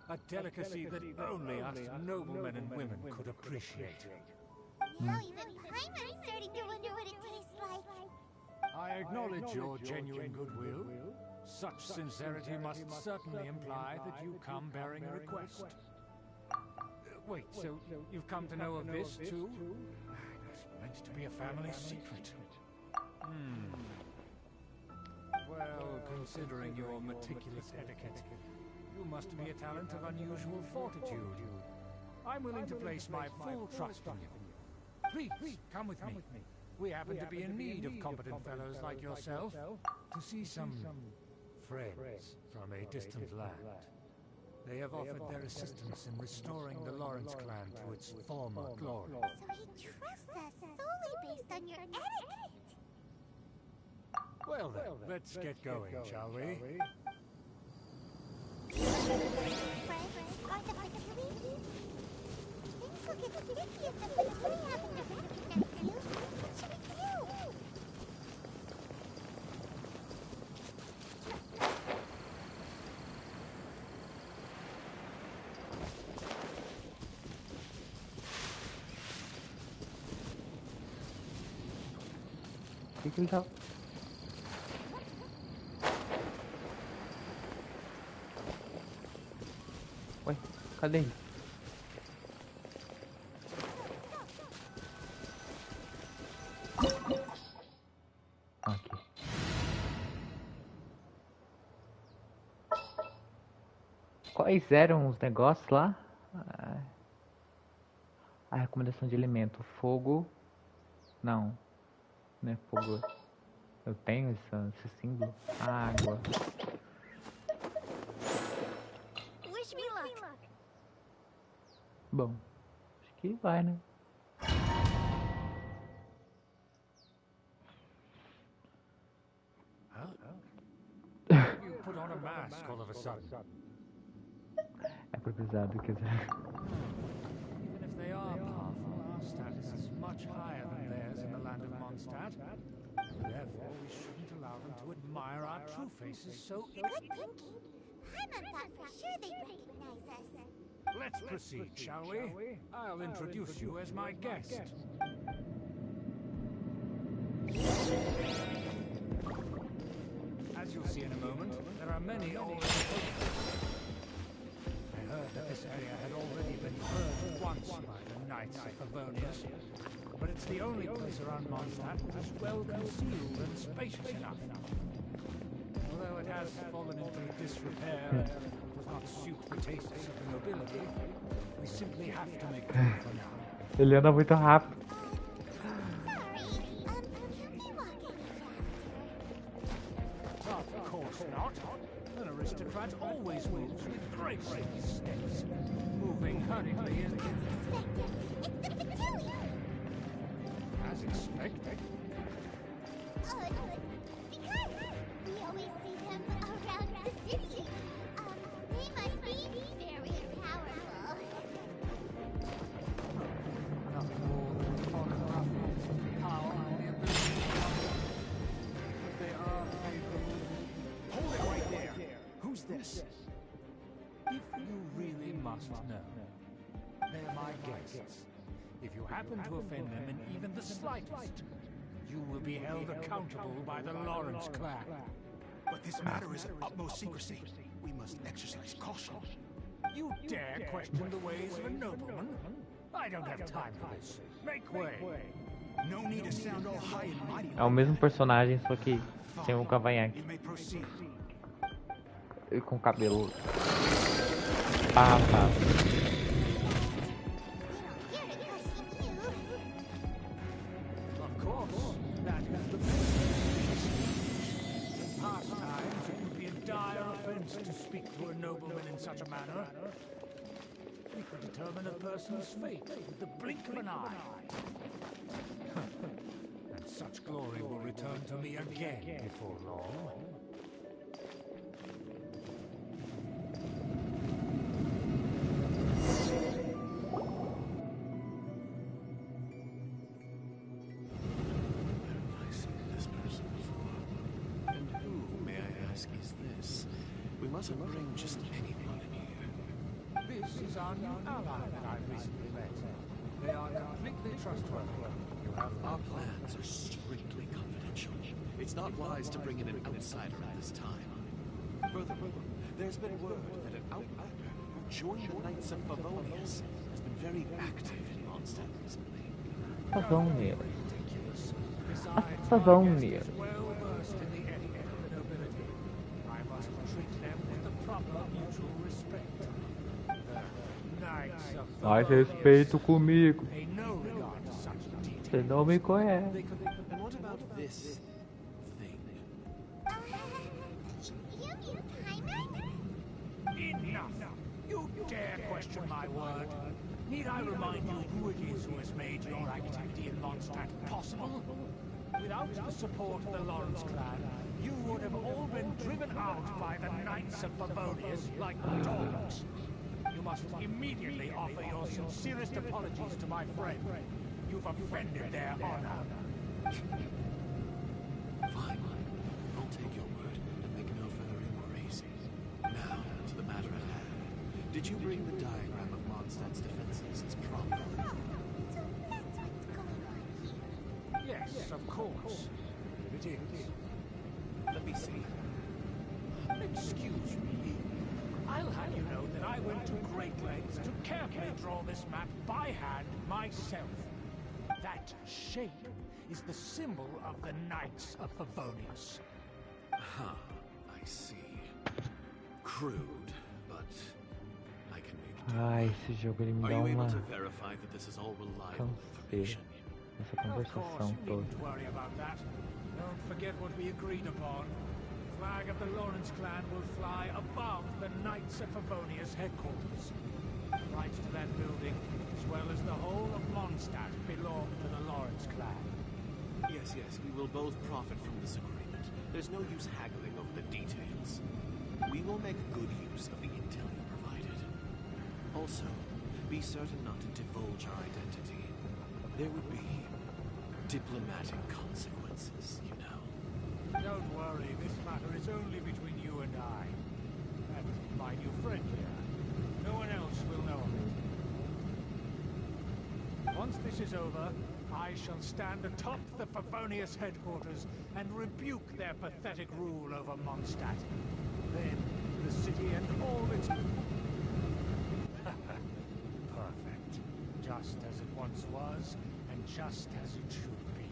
A delicacy that only us noblemen and women could appreciate. Now even Paimon's starting to wonder what it tastes like. I acknowledge your genuine goodwill. Such sincerity must certainly imply that you come bearing a request. Wait, so you've come to know of this too? It's meant to be a family secret. Well, considering your meticulous etiquette, you must be a talent of unusual fortitude. I'm willing to place my full trust in you. Please, come with me. We happen to be in need of competent fellows like yourself to see some friends from a distant land. They have offered their assistance in restoring the Lawrence clan to its former glory. So he trusts us solely based on your etiquette. Well then, let's get going, shall we? Friends, are the fertility? Things will get sticky if the fertility happen to recognize you. What should we do? O que ele tá... Ué, cadê ele? Aqui. Quais eram os negócios lá? A recomendação de alimento. Fogo. Não. Não é fogo. Eu tenho esse símbolo. Água. Wish me luck. Bom, acho que vai, né? You put on a mask all of a sudden. É improvisado, quer dizer. Even if they are powerful, Our status is much higher than theirs in the land of Mondstadt. Therefore, we shouldn't allow them to admire our true faces so Good thinking. Paimon thought for sure they'd recognize us. Let's proceed, shall we? I'll introduce you as my guest. As you'll see in a moment, there are many already photographs. I heard that this area had already been burned once by the Knights of Favonius, but it's the only place around Mondstadt that is well concealed and spacious enough. Although it has fallen into disrepair and does not suit the tastes of the nobility, we simply have to make do for now. Ele anda muito rápido. Of course not. An aristocrat always moves with graceful steps, moving hurriedly as as expected. Because we always see them around the city. They must be very powerful. Nothing more than foreign ruffians with power and the ability to conquer. But they are favorable. Hold it right there! Who's this? If you really must know, they're my guests. If you happen to offend them in even the slightest, you will be held accountable by the Lawrence clan. But this matter is of utmost secrecy. We must exercise caution. You dare question the ways of a nobleman? I don't have time for this. Make way. No need to sound all high and mighty. É o mesmo personagem, só que sem o cavanhaque. You may proceed. E com cabelo. Ah, tá. Of course, that is the best. In past times, it would be a dire offense to speak to a nobleman in such a manner. We could determine a person's fate with the blink of an eye. And such glory will return to me again before long. We mustn't bring just anyone in here. This is our new ally that I've recently met. They are completely trustworthy. You have Our plans are strictly confidential. It's not wise to bring in an outsider at this time. Furthermore, there's been word that an outlander who joined the Knights of Favonius has been very active in Mondstadt recently. Favonius. ridiculous. Besides, Favonius. my guest is well versed in the etiquette of the nobility. I must treat them with the proper mutual respect. The Knights of Mais Favonius respeito comigo. pay no regard to such details. Você não me conhece. They could And what about this thing? You mean Paimon? Enough! You dare question my word? Need I remind you who it is who has made your activity in Mondstadt possible? Without the support of the Lawrence clan, you would have all been driven out by the Knights of Favonius like dogs. You must immediately offer your sincerest apologies to my friend. You've offended their honor. Fine. I'll take your word and make no further inquiries. Now, to the matter at hand. Did you bring the diagram of Mondstadt's defenses as proper? So that's what's going on here. Yes, of course. It is. Let me see. Excuse me. I'll have you know that I went to great lengths to carefully draw this map by hand myself. That shape is the symbol of the Knights of Favonius. Huh, I see. Crude, but I can make do. Ai, esse jogo ele me Are dá you able uma to verify that this is all reliable canseira. information? Essa Of course, conversação you toda. needn't worry about that. Don't forget what we agreed upon. The flag of the Lawrence clan will fly above the Knights of Favonius headquarters. The rights to that building, as well as the whole of Mondstadt, belong to the Lawrence clan. Yes, we will both profit from this agreement. There's no use haggling over the details. We will make good use of the intel you provided. Also, be certain not to divulge our identity. there would be diplomatic consequences, you know. Don't worry, this matter is only between you and I. And my new friend here. No one else will know of it. Once this is over, I shall stand atop the Favonius headquarters and rebuke their pathetic rule over Mondstadt. Then, the city and all its... Perfect. Just as it once was, and just as it should be.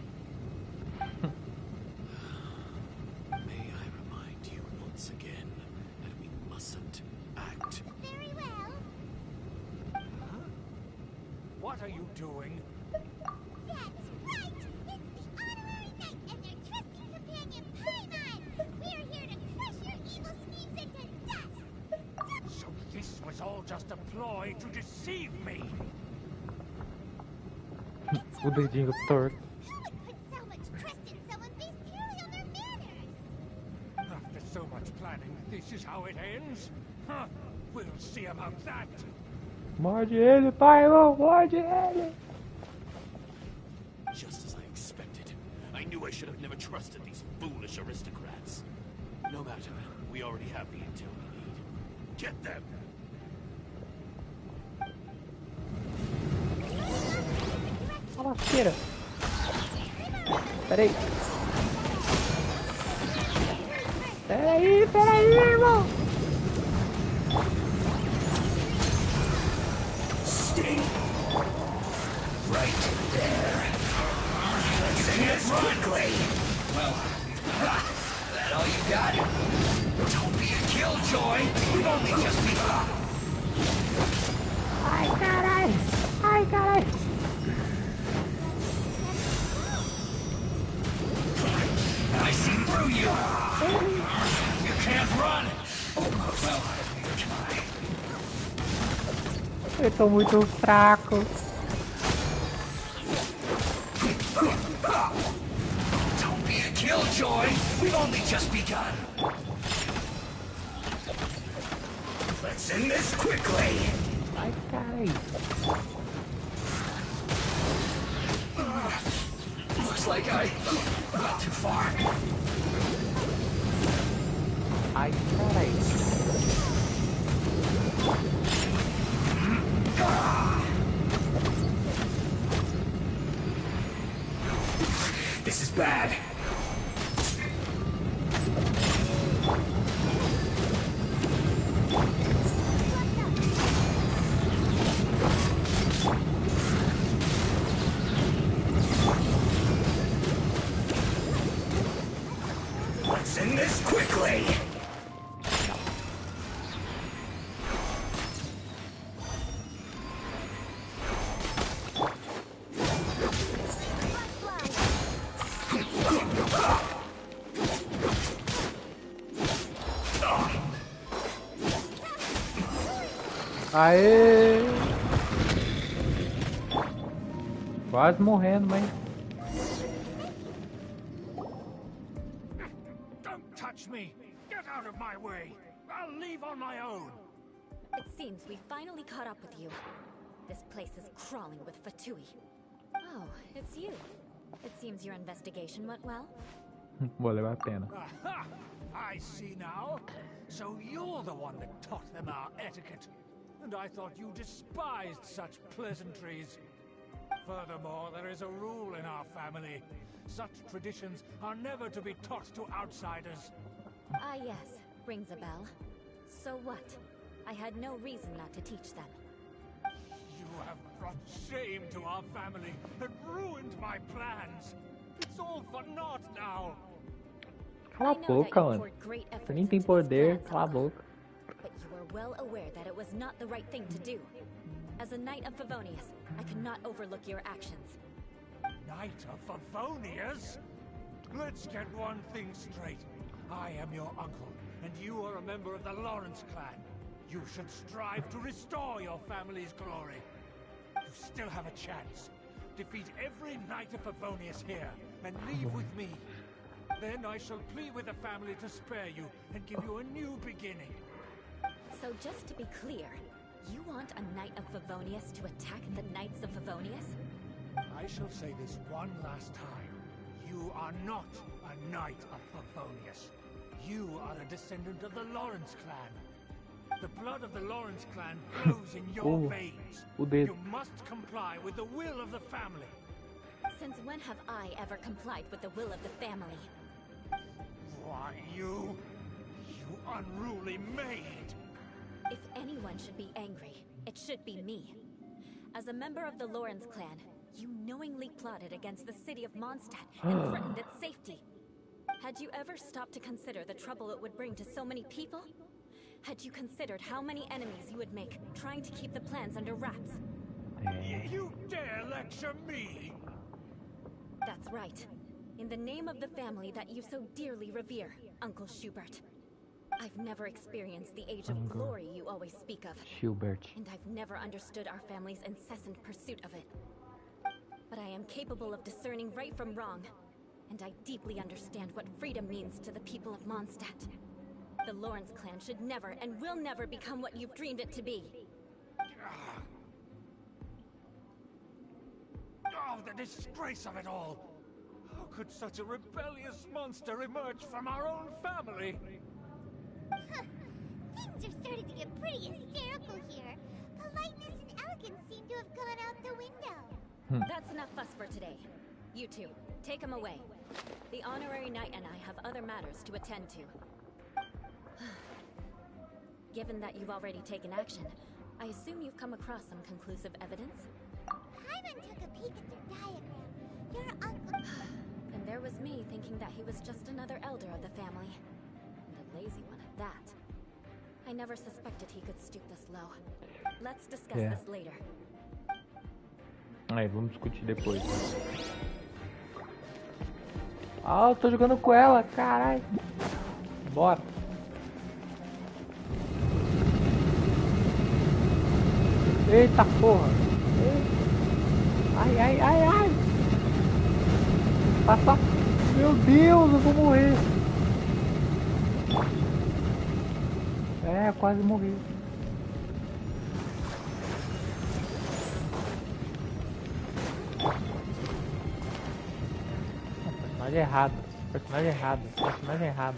May I remind you once again that we mustn't act. Very well. Huh? What are you doing? That's right! It's the honorary knight and their trusty companion, Paimon! We're here to crush your evil schemes into dust! So this was all just a ploy to deceive me! O dedinho torto. Who would put so much trust in someone based purely on their manners? After so much planning, this is how it ends? Huh? We'll see about that! Morde ele, Paimon! Morde ele! Just as I expected. I knew I should have never trusted these foolish aristocrats. No matter, we already have the intel we need. Get them! A lasqueira! Peraí! Peraí, irmão! Stay right there. Let's end this quickly. Well, that all you got? Don't be a killjoy. We've only just begun. Ai, carai! Ai, carai! I see through you. You can't run. Well, try. Eu tô muito fraco. Don't be a killjoy. We've only just begun. Let's end this quickly. Ai, carai! Looks like I got too far. Ai, carai! This is bad. Let's end this quickly. Aê! Quase morrendo, mas... Don't touch me! Get out of my way! I'll leave on my own! It seems we finally caught up with you. This place is crawling with Fatui. Oh, it's you. It seems your investigation went well. Vou levar a pena. Aha! I see now. So you're the one that taught them our etiquette. And I thought you despised such pleasantries. Furthermore, there is a rule in our family. Such traditions are never to be taught to outsiders. Ah yes, rings a bell. So what? I had no reason not to teach them. You have brought shame to our family and ruined my plans. It's all for naught now. Cala a boca, mano. Você nem tem poder, cala a boca. But you were well aware that it was not the right thing to do. As a Knight of Favonius, I cannot overlook your actions. Knight of Favonius? Let's get one thing straight. I am your uncle, and you are a member of the Lawrence clan. You should strive to restore your family's glory. You still have a chance. Defeat every Knight of Favonius here, and leave with me. Then I shall plead with the family to spare you, and give you a new beginning. So just to be clear, you want a Knight of Favonius to attack the Knights of Favonius? I shall say this one last time. You are not a knight of Favonius. You are a descendant of the Lawrence clan. The blood of the Lawrence clan flows in your veins. You must comply with the will of the family. Since when have I ever complied with the will of the family? Why, you unruly maid! If anyone should be angry, it should be me. As a member of the Lawrence clan, you knowingly plotted against the city of Mondstadt and threatened its safety. Had you ever stopped to consider the trouble it would bring to so many people? Had you considered how many enemies you would make trying to keep the plans under wraps? You dare lecture me? That's right. In the name of the family that you so dearly revere, Uncle Schubert. I've never experienced the age of glory you always speak of. Schubert. And I've never understood our family's incessant pursuit of it. But I am capable of discerning right from wrong. And I deeply understand what freedom means to the people of Mondstadt. The Lawrence clan should never and will never become what you've dreamed it to be. Oh, the disgrace of it all! How could such a rebellious monster emerge from our own family? Things are starting to get pretty hysterical here. Politeness and elegance seem to have gone out the window. That's enough fuss for today. You two, take him away. The honorary knight and I have other matters to attend to. Given that you've already taken action, I assume you've come across some conclusive evidence? Paimon took a peek at their diagram. Your uncle... And there was me thinking that he was just another elder of the family. And a lazy one at that. I never suspected he could stoop this low. Let's discuss this later. Aí, vamos discutir depois. Ah, eu tô jogando com ela, caralho. Bora. Eita porra. Ai, ai, ai, ai. Passa. Meu Deus, eu vou morrer. É, quase morri. Personagem errado. Personagem errado. Personagem errado.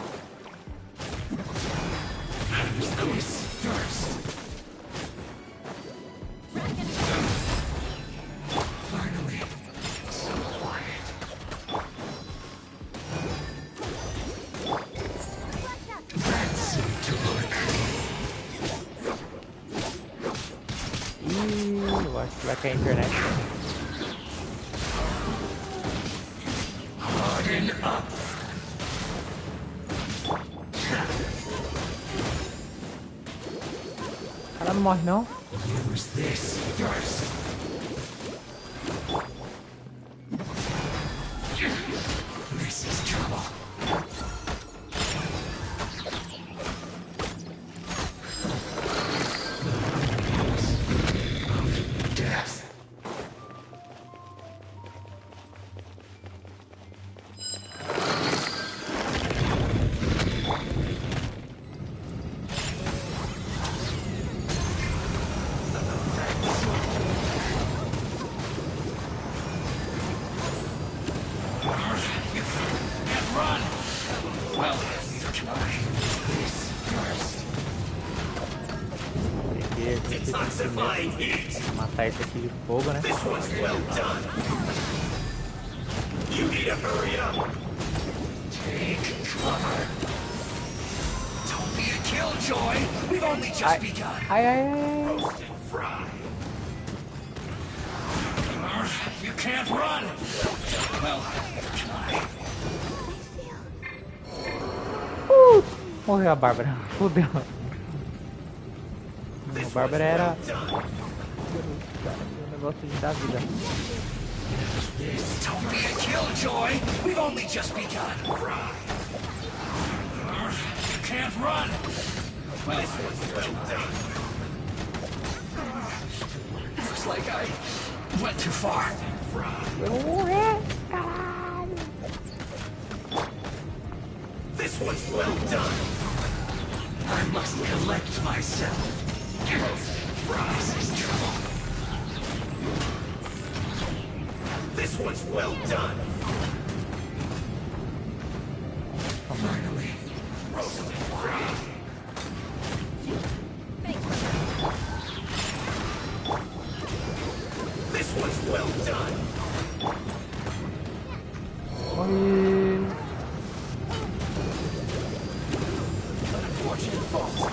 Eu acho que vai cair a internet. O cara não morre não? Use this first. This is trouble. Matar esse aqui de fogo, né? Ai, ai, ai. You can't run. Well, morreu a Bárbara. Fudeu. A Bárbara era o negócio de dar vida. Don't be a killjoy. We've only just begun. You can't run. Well, looks like I went too far. Eu vou morrer, caralho. This one's well done. I must collect myself. This is trouble. This one's well done. Finally, Rosalie free. This one's well done. Unfortunate fault.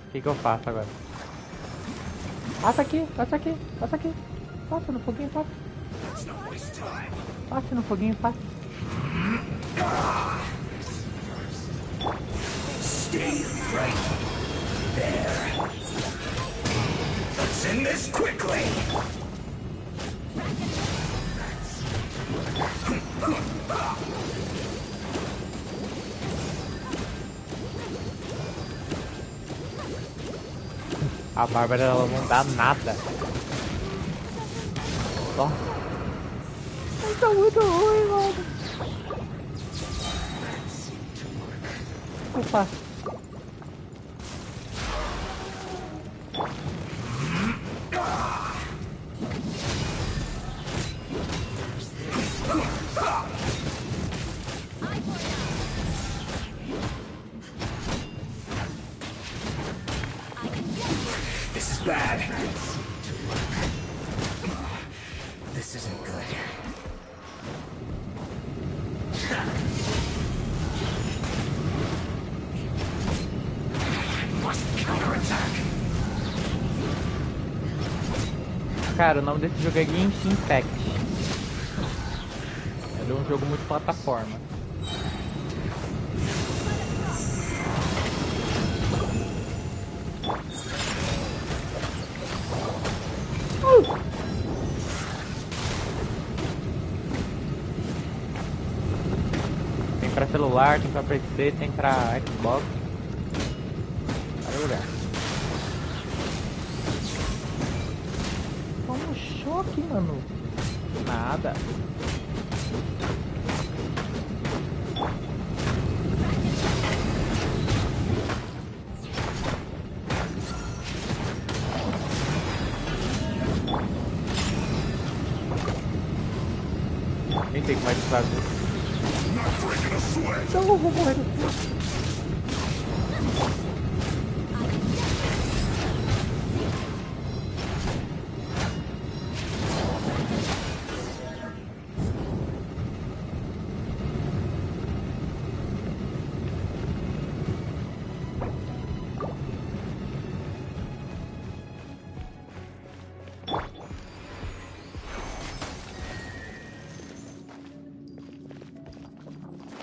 O que eu faço agora? Passa aqui, passa aqui, passa aqui. Passa no foguinho, passa. Passa no foguinho, passa. Stay right there. Let's end this quickly. A Bárbara ela não dá nada. Ó. Tá muito ruim, mano. Opa. This is bad. This isn't good. Must counterattack. Cara, o nome desse jogo é Genshin Impact. Ele é um jogo multiplataforma. Tem pra celular, tem pra PC, tem pra Xbox. Vários lugares. Toma um choque, mano. Nada. Nem sei como é que faz isso. Então eu vou morrer.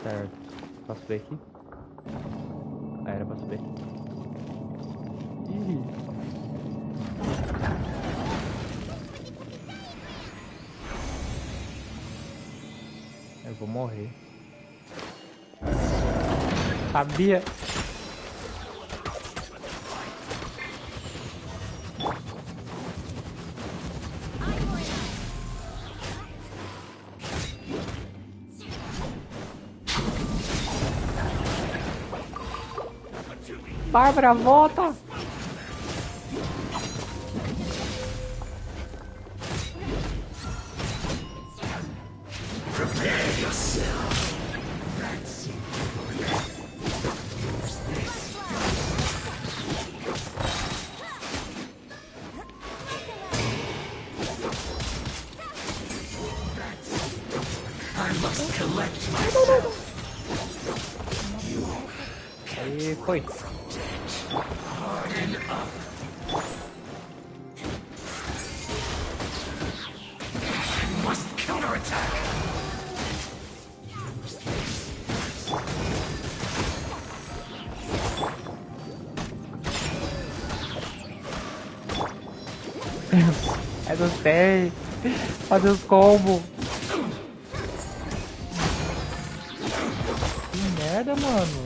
Certo. Posso ver aqui? Ah, era pra subir. Ih. Eu vou morrer. Sabia? Bárbara, volta! Prepare yourself. I must collect myself. Aí foi. Harden up. I must counterattack. É do pé. Fazer os combos. Que merda, mano.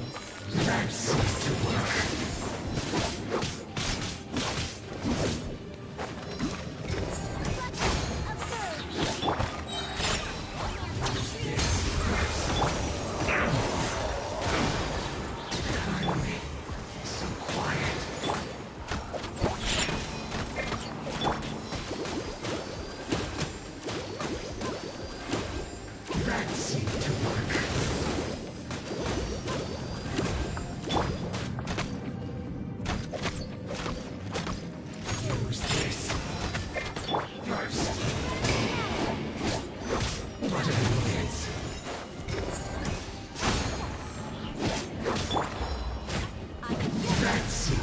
That's it.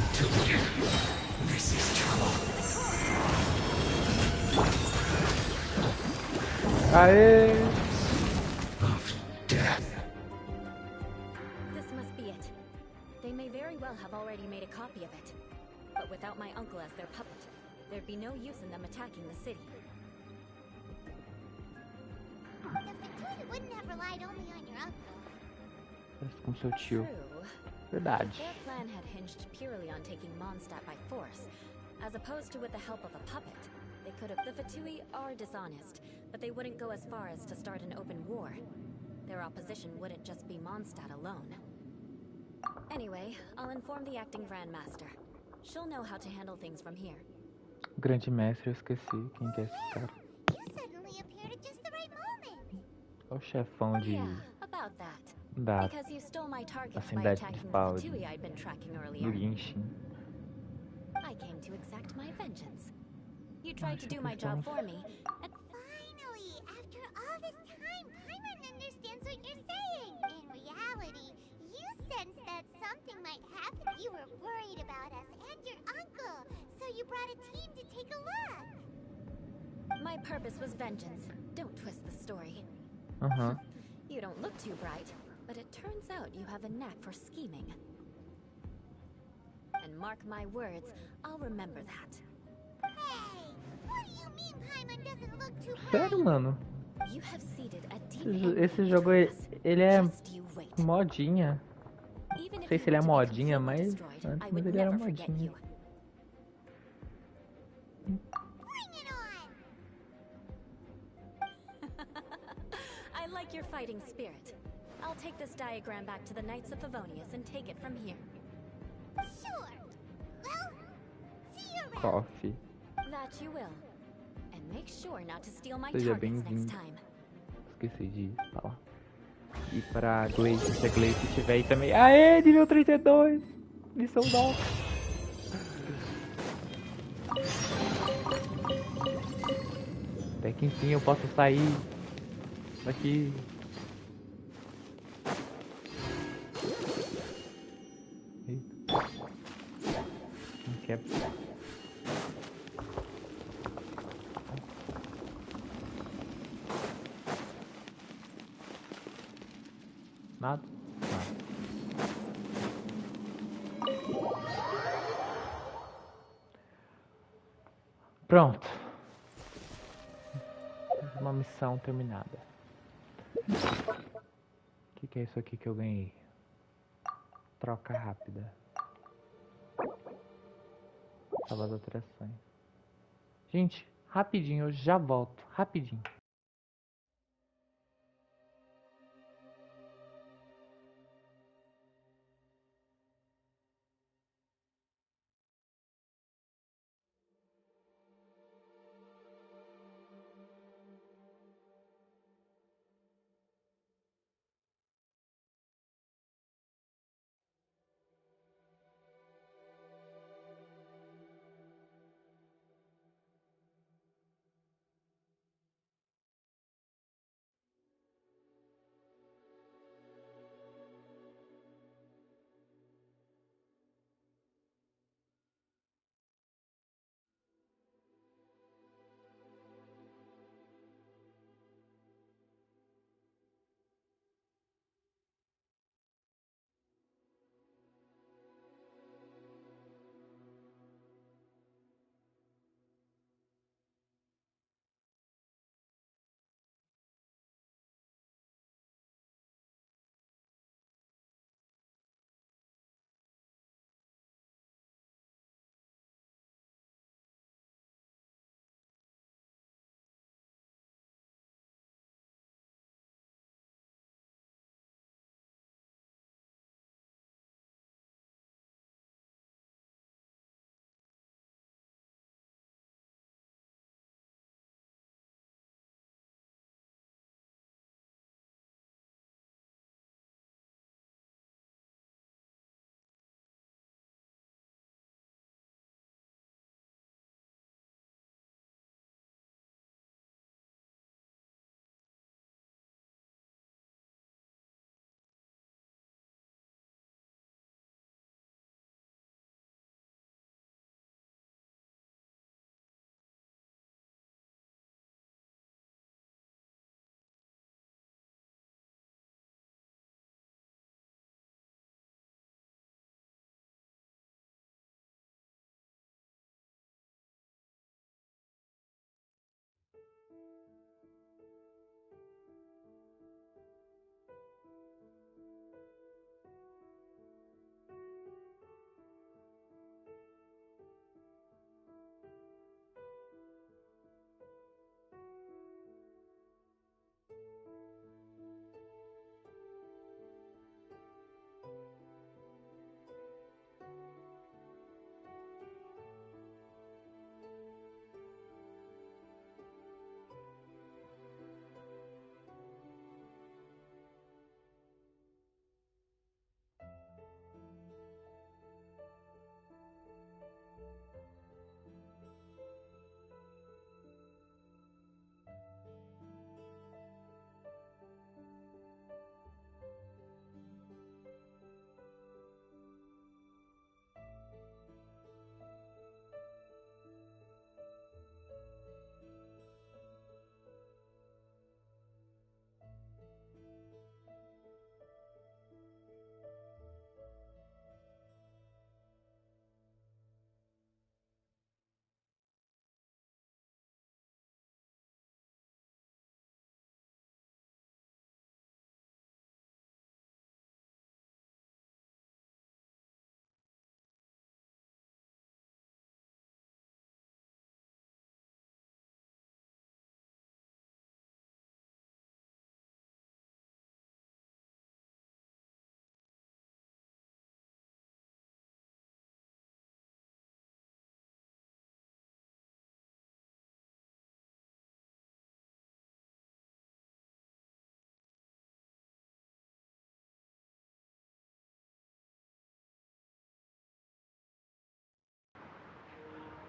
This is trouble. Aê! Of death. This must be it. They may very well have already made a copy of it. But without my uncle as their puppet, there'd be no use in them attacking the city. The Fatui wouldn't have relied only on your uncle. Parece com seu tio. True. Verdade. Their plan had hinged purely on taking Mondstadt by force, as opposed to with the help of a puppet. They could have. The Fatui are dishonest, but they wouldn't go as far as to start an open war. Their opposition wouldn't just be Mondstadt alone. Anyway, I'll inform the acting Grandmaster. She'll know how to handle things from here. O grande mestre, eu esqueci quem que é esse cara. You suddenly appeared at just the right moment. É o chefão de Yeah, about that. da Because you stole my targets by cidade attacking the principal Fatui I'd been tracking do earlier. Genshin. I came to exact my vengeance. You tried to do my job for me, and Finally, after all this time, Paimon understands what you're saying. In reality, you sensed that something might happen. You were worried about us and your uncle, so you brought a team to take a look. my purpose was vengeance. Don't twist the story. Aham. You don't look too bright, but it turns out you have a knack for scheming. And mark my words, I'll remember that. Hey, what do you mean Paimon doesn't look too Sério, mano? You have seeded a deep Esse envy jogo, between us. ele é Just you wait. modinha. Even Não if sei you se ele é were to be modinha, completely mas destroyed, I antes would ele era never forget modinha. you. Bring it on! I like your fighting spirit. I'll take this diagram back to the Knights of Favonius and take it from here. Sure. Well, see you around. Coffee. That you will. And make sure not to steal my Seja targets next bem-vindo. time. Esqueci de falar. E pra Gleice, se a Gleice tiver aí também. Aê, nível 32! Missão nova. Até que enfim eu posso sair daqui. Eita. Não quebra. Nada? Nada. Pronto. Uma missão terminada. O que é isso aqui que eu ganhei? Troca rápida. Sala das atrações. Gente, rapidinho, eu já volto. Rapidinho.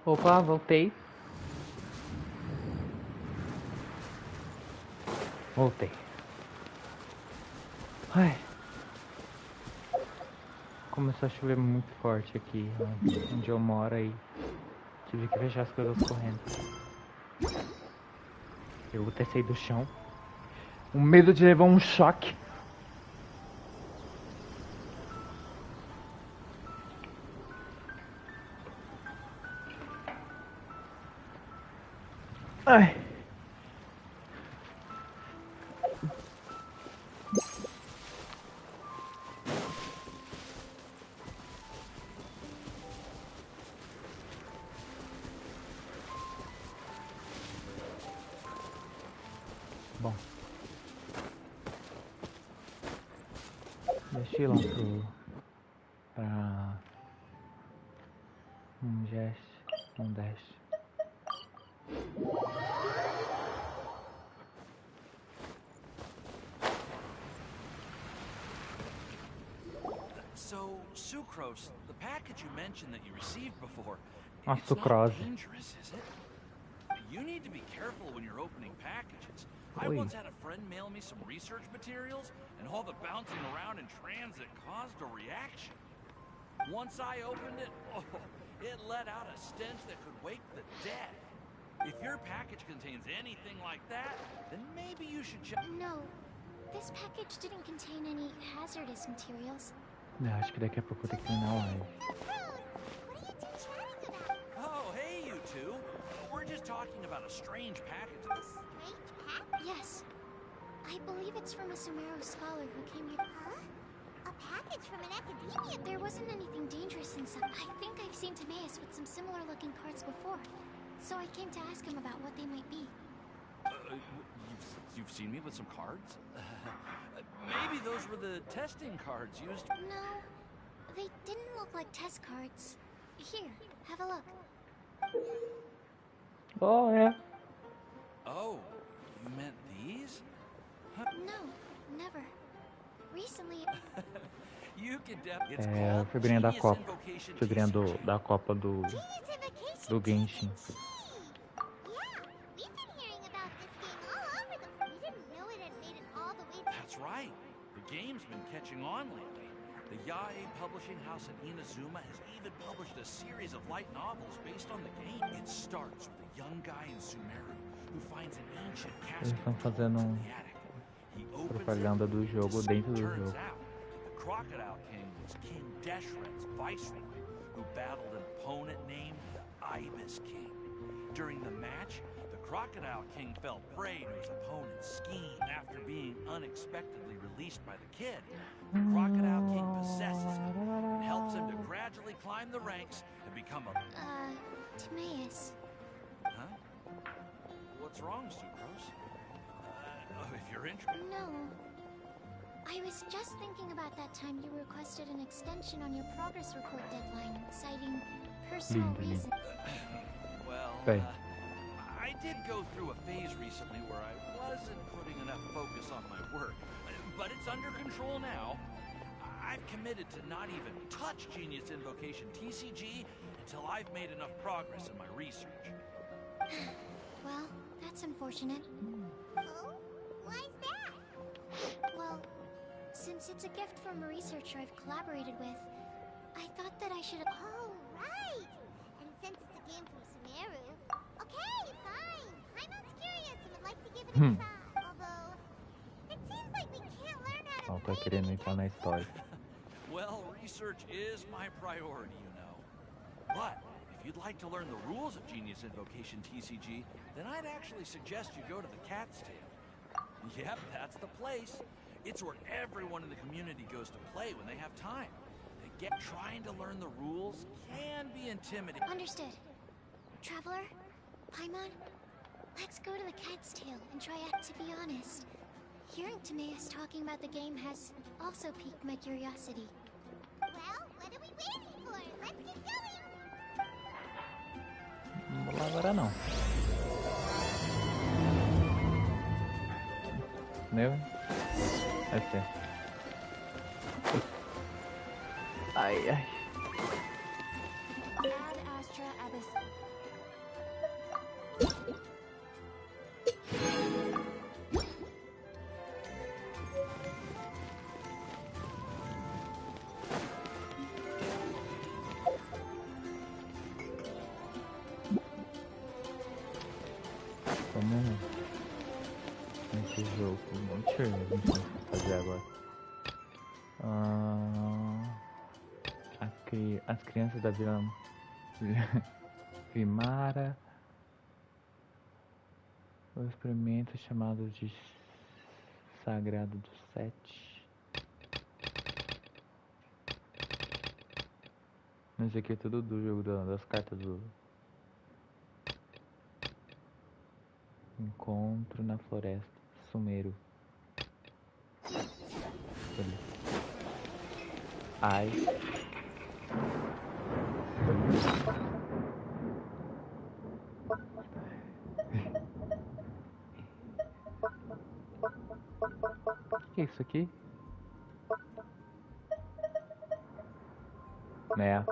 Opa, voltei. Voltei. Ai. Começou a chover muito forte aqui onde eu moro aí. Tive que fechar as coisas correndo. Eu vou ter saído do chão. O medo de levar um choque. Ai. Bom. Deixa eu ir lá pra um gesto, um dash. So, Sucrose, the package you mentioned that you received before, Uma it's not sucrose. dangerous, is it? You need to be careful when you're opening packages. I Oi. once had a friend mail me some research materials, and all the bouncing around in transit caused a reaction. Once I opened it, it let out a stench that could wake the dead. If your package contains anything like that, then maybe you should check. No, this package didn't contain any hazardous materials. Eu acho que daqui a pouco eu tenho que terminar a live. What are you two chatting about? Oh, hey, you two. We're just talking about a strange package. A strange pack? Yes. I believe it's from a Sumeru scholar who came here. Huh? A package from an academia? There wasn't anything dangerous inside. I think I've seen Timaeus with some similar looking cards before. So I came to ask him about what they might be. You've seen me with some cards? Maybe those were the testing cards used. No, they didn't look like test cards. Here, have a look. Oh, é. Oh, you meant these? No, never. Recently, You could it's É called a figurinha da Genius Copa. Invocation Figurinha TCG. da Copa do Genshin. Yeah, we've been hearing about this game all over the place. We didn't know it had made it all the way to... That's right. The game's been catching on lately. The Yae publishing house at Inazuma has even published a series of light novels based on the game. It starts with a young guy in Sumeru who finds an ancient Eles casket estão of fazendo in the attic. He opens propaganda it, do jogo dentro do turns jogo. out that the Crocodile King was King Deshret's viceroy, who battled an opponent named the Ibis King. During the match, the Crocodile King fell prey to his opponent's scheme. After being unexpectedly released by the kid, the Crocodile King possesses him and helps him to gradually climb the ranks and become a... Timaeus. Huh? What's wrong, Sucrose? If you're interested... No. I was just thinking about that time you requested an extension on your progress report deadline, citing personal reasons. Well, Bem. I did go through a phase recently where I wasn't putting enough focus on my work, but it's under control now. I've committed to not even touch Genius Invocation TCG until I've made enough progress in my research. Well, that's unfortunate. Oh? Why's that? Well, since it's a gift from a researcher I've collaborated with, I thought that I should... Oh, right! And since it's a game from Sumeru... Okay, fine! Paimon's curious and would like to give it a try. Although, it seems like we can't learn how Não to tô play querendo the entrar na história. Well, research is my priority, you know. But if you'd like to learn the rules of Genius Invocation TCG, then I'd actually suggest you go to the Cat's Tail. Yep, that's the place. It's where everyone in the community goes to play when they have time. Trying to learn the rules can be intimidating. Understood. Traveler, Paimon, let's go to the Cat's Tail and try out. To be honest, hearing Timaeus talking about the game has also piqued my curiosity. Well, what are we waiting for? Let's get going! Não vou lá agora não. Meu? Vai ser. Ai, ai. Ad Astra Abyss. Vamos nesse jogo. Deixa eu ver o que a gente vai fazer agora. As crianças da Vila Vimara. O experimento chamado de Sagrado dos Sete. Isso aqui é tudo do jogo das cartas do Encontro na Floresta Sumeiro. Ai. O que é isso aqui? Né?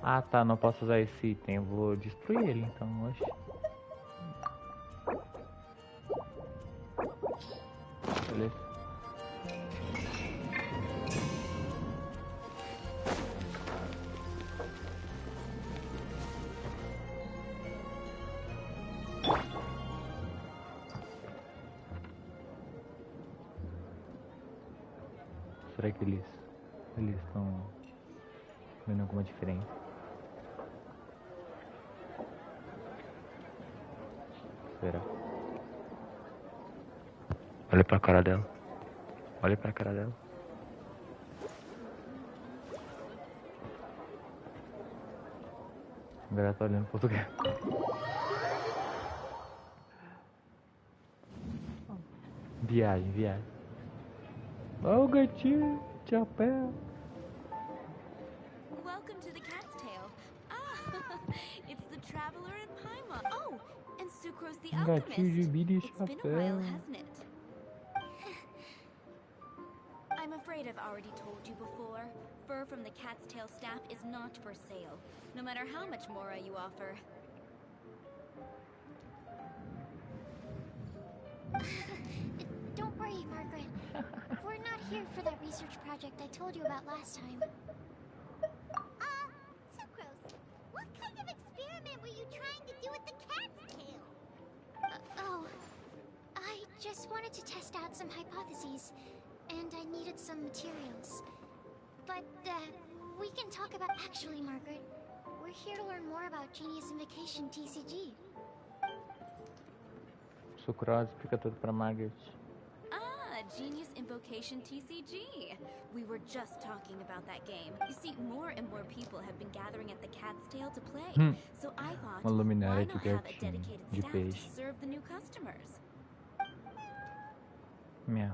Ah tá, não posso usar esse item, eu vou destruir ele então hoje. Beleza. Será que eles estão vendo alguma diferença? Será? Olha pra cara dela. Olha pra cara dela. Agora ela tá olhando pro outro lugar. Viagem. Oh, gatinho, chapéu. Welcome to the Cat's Tail. Ah, it's the traveler in Paimon. Oh, and Sucrose the alchemist. Gatinho de It's been a chapéu. while, hasn't it? I'm afraid I've already told you before. Fur from the Cat's Tail staff is not for sale, no matter how much Mora you offer. Don't worry, Margaret. We're not here for that research project I told you about last time. Sucrose, what kind of experiment were you trying to do with the cat's tail? I just wanted to test out some hypotheses, and I needed some materials. But, we can talk about... Actually, Margaret, we're here to learn more about Genius Invocation TCG. Sucrose explica tudo pra Margaret. Genius Invocation TCG. We were just talking about that game. You see, more and more people have been gathering at the Cat's Tail to play. So I thought, Uma luminária why de not have a gatinho, dedicated de staff peixe. to serve the new customers? Miau.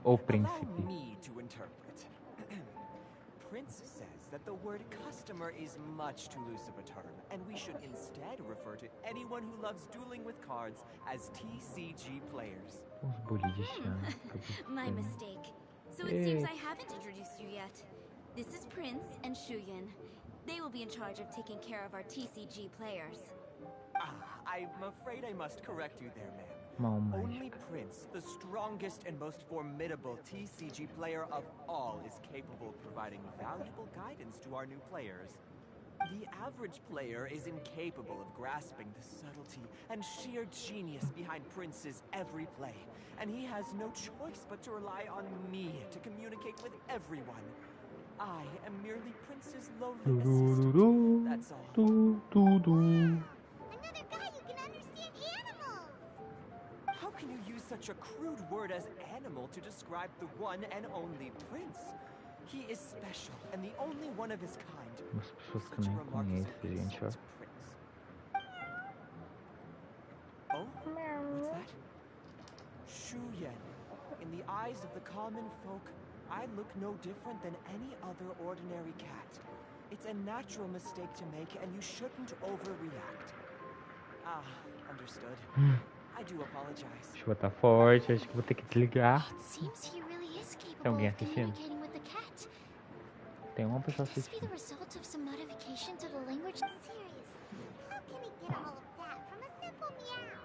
Allow príncipe. me to interpret. Prince says that the word customer is much too loose of a term, and we should instead refer to anyone who loves dueling with cards as TCG players. Uns bolis de chá. My mistake. So it seems I haven't introduced you yet. This is Prince and Shuyan. They will be in charge of taking care of our TCG players. I'm afraid I must correct you there, ma'am. Mão Only mágica. Prince, the strongest and most formidable TCG player of all, is capable of providing valuable guidance to our new players. The average player is incapable of grasping the subtlety and sheer genius behind Prince's every play, and he has no choice but to rely on me to communicate with everyone. I am merely Prince's lowly assistant. That's all. Another guy who can understand animals! How can you use such a crude word as animal to describe the one and only Prince? He is special and the only one of his kind. Umas pessoas que Such a nem remark is conheço, an gente, ó. insult to Prince. Oh, what's that? Shuyan. In the eyes of the common folk, I look no different than any other ordinary cat. It's a natural mistake to make, and you shouldn't overreact. Understood. I do apologize. Chuva tá forte, acho que vou ter que desligar. It seems he really is Tem capable alguém of assistindo? communicating with the cat. Tem uma pessoa Could this be the assistindo. result of some modification to the language? Seriously, how can he get all of that from a simple meow?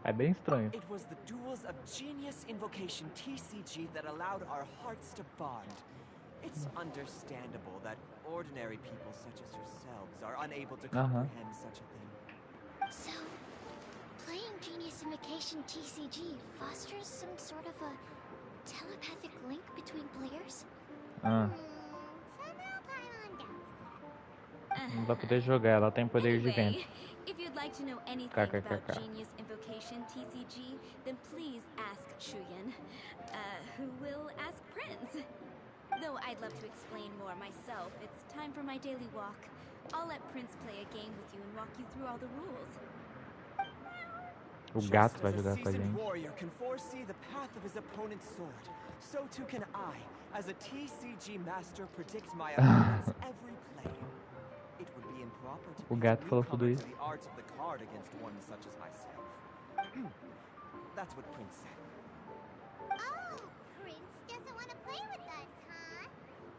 É bem estranho. It was the duels of Genius Invocation TCG that allowed our hearts to bond. It's understandable that ordinary people such as yourselves are unable to comprehend such a thing. So, playing Genius Invocation TCG fosters some sort of a telepathic link between players? Ah. Somehow Paimon doubts Não vai poder jogar, ela tem poder de vento. Anyway, if you'd like to know anything about Genius Invocation TCG, then please ask Shuyan, who will ask Prince. Though I'd love to explain more myself, it's time for my daily walk. I'll let Prince play a game with you and walk you through all the rules. O gato vai jogar com a Just as a seasoned gente. warrior can foresee the path of his opponent's sword, so too can I, as a TCG master, predict my opponent's every play. It would be improper to O gato falou tudo newcomer isso. to the arts of the card against one such as myself. That's what Prince said. Oh, Prince doesn't want to play with us, huh?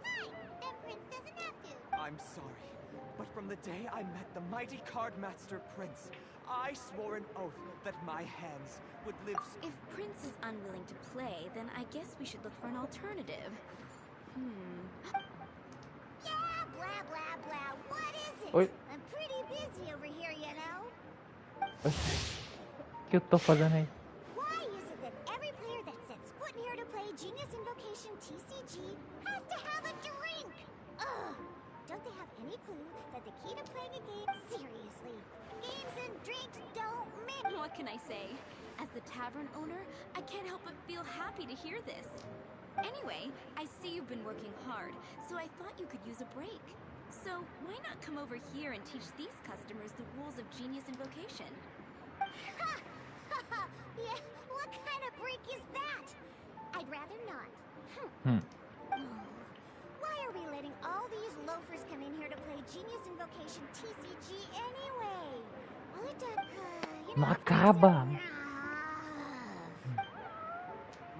Fine, then Prince doesn't have to. I'm sorry, but from the day I met the mighty card master Prince, I swore an oath that my hands would live. If Prince is unwilling to play, then I guess we should look for an alternative. Yeah, blah, blah, blah. What is it? Oi. I'm pretty busy over here, you know. O que eu tô fazendo aí? Why is it that every player that sets foot in here to play Genius Invocation TCG has to have a drink? Ugh! Don't they have any clue that the key to playing a game seriously? Games and drinks don't mix. What can I say? As the tavern owner, I can't help but feel happy to hear this. Anyway, I see you've been working hard, so I thought you could use a break. So why not come over here and teach these customers the rules of Genius Invocation? Yeah, what kind of break is that? I'd rather not. Why are we letting all these loafers come in here to play Genius Invocation TCG anyway? Well, it does, you know, Não acaba.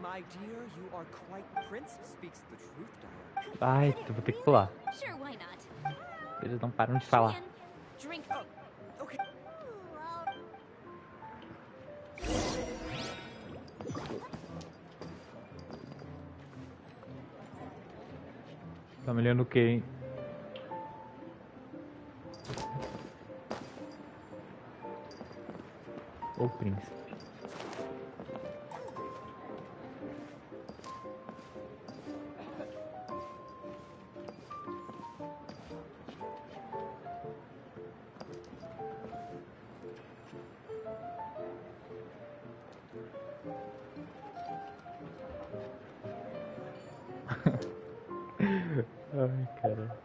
My dear, you are quite Prince speaks the truth, darling. Ai, eu vou ter que pular. Sure, why not? Eles não param de falar. Drink. Okay. Tá me olhando o quê, hein? O príncipe. Ai, cara.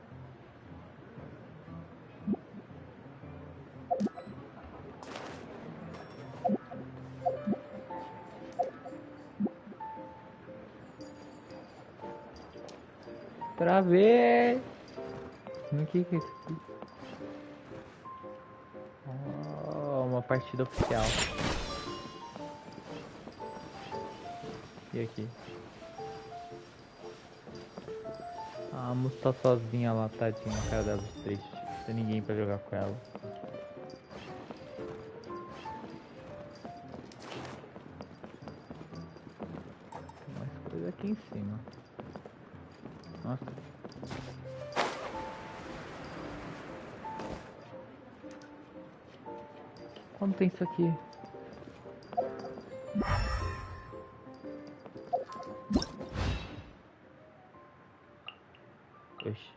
Travei! O que é isso aqui? Oh, uma partida oficial. E aqui? A moça tá sozinha lá, tadinha, a cara dela triste. Não tem ninguém pra jogar com ela. Tem mais coisa aqui em cima. Nossa. Como tem isso aqui? Oxi.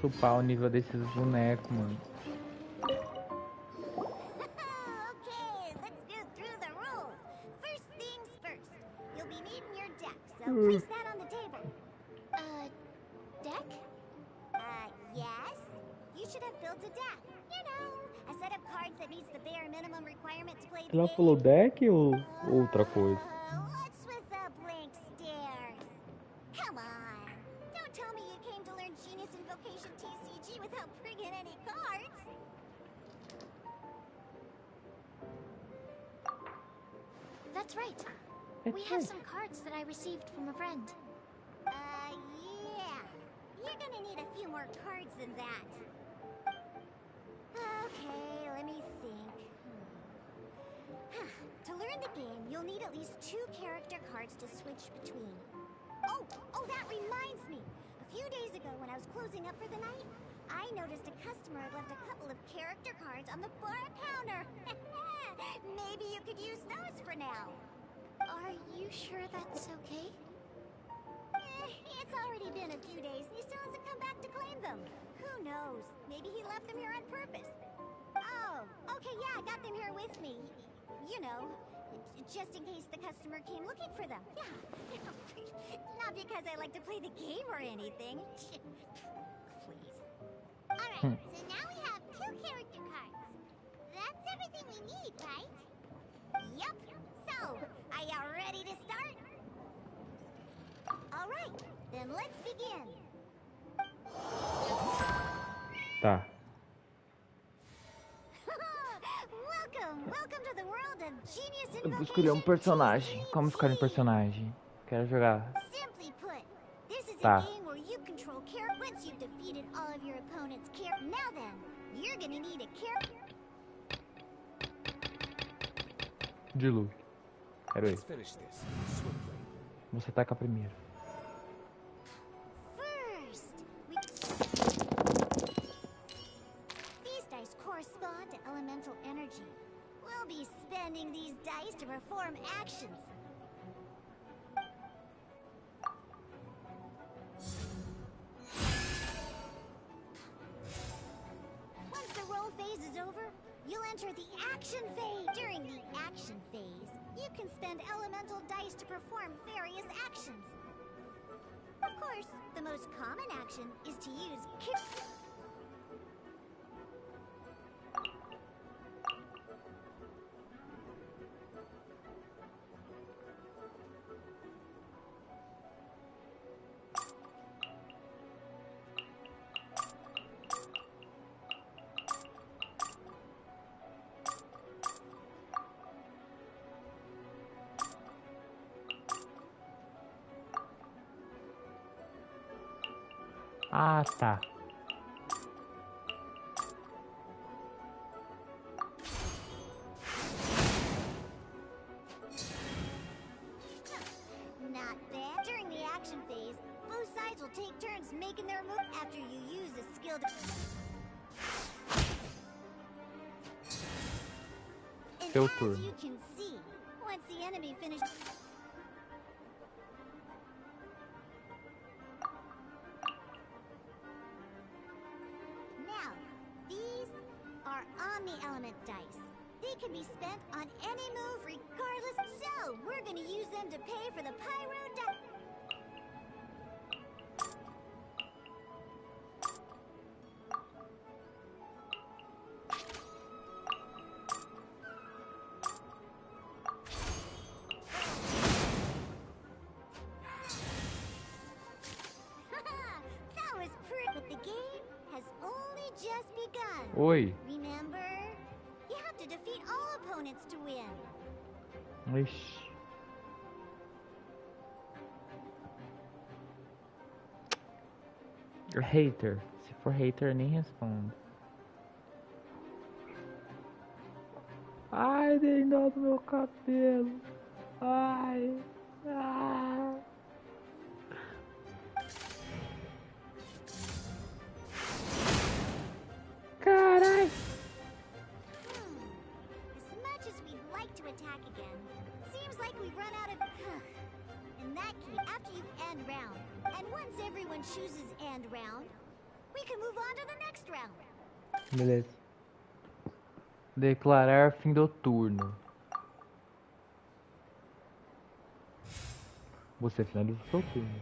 Supar o nível desses bonecos, mano. Okay, let's go through the rules. First things first. You'll be needing your deck, so place that on the table. Deck? Yes? should have built a deck. You know, a set of cards that meets the bare minimum requirement to play the Ela game. falou deck ou outra coisa? What's with the blank stares? Come on. Don't tell me you came to learn Genius Invocation TCG without bringing any cards. That's right. We have some cards that I received from a friend. Yeah. You're gonna need a few more cards than that. Okay, let me think. To learn the game, you'll need at least 2 character cards to switch between. Oh, that reminds me. A few days ago when I was closing up for the night, I noticed a customer had left a couple of character cards on the bar counter. Maybe you could use those for now. Are you sure that's okay? It's already been a few days and he still hasn't come back to claim them. Who knows? Maybe he left them here on purpose. Oh, okay, yeah, I got them here with me. You know, just in case the customer came looking for them. Yeah. Not because I like to play the game or anything. Please. Alright, so now we have 2 character cards. That's everything we need, right? Yup. So, are you ready to start? Alright, then let's begin. Tá. Welcome to the world of Genius Eu vou escolher personagem. Como escolher personagem? Quero jogar. Simply put, this is Tá. a game where you control characters. Once you've defeated all of your opponent's characters, now then, you're gonna need a character. De Lu. Quero esse. Você ataca primeiro. These dice correspond to elemental energy. We'll be spending these dice to perform actions. Once the roll phase is over, you'll enter the action phase. During the action phase, you can spend elemental dice to perform various actions. Of course, the most common action is to use Ah, tá. Not bad. During the action phase, both sides will take turns making their move after you use a skill And Seu as turno. you can see, once the enemy finishes... Now, these are Omni-Element dice. They can be spent on any move regardless. So, we're gonna use them to pay for the Pyro dice. That was pretty. But the game has only just begun. Oi. Remember? You have to defeat all opponents to win. Ixi. Hater. Se for hater, eu nem respondo. Ai, dei nó no meu cabelo. Ai. Ah. Carai. As much as we'd like to attack again, seems like we've run out of... In that case, after you end round, and once everyone chooses end round, we can move on to the next round. Beleza. Declarar fim do turno. Você finalizou seu turno.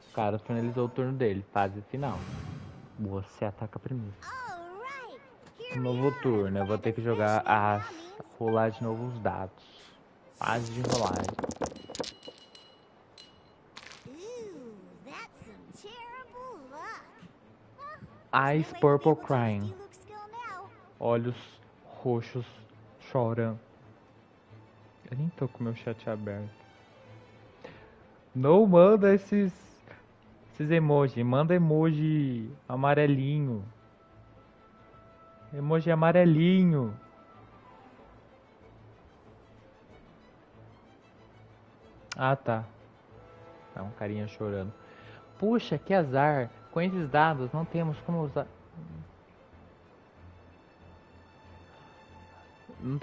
O cara finalizou o turno dele. Fase final. Você ataca primeiro. Novo turno, eu vou ter que jogar rolar de novo os dados. Fase de rolagem. Eyes purple crying. Olhos roxos chorando. Eu nem tô com meu chat aberto. Não manda esses emojis. Manda emoji amarelinho. Emoji amarelinho. Ah, tá. É um carinha chorando. Puxa, que azar. Com esses dados não temos como usar. Não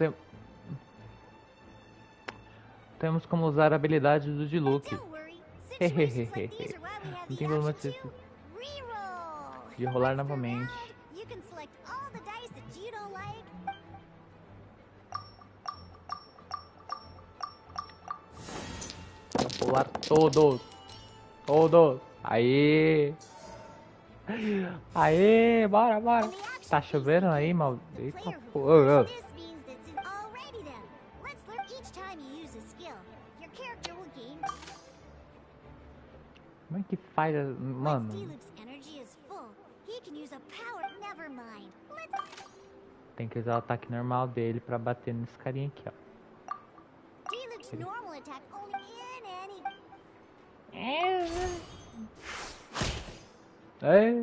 temos como usar a habilidade do Diluc. Não tem problema de rolar novamente. Vou rolar todos. Todos. Aê. Aê, bora, bora. Tá chovendo aí, maldito. Como é que faz, mano? Tem que usar o ataque normal dele pra bater nesse carinha aqui, ó. É.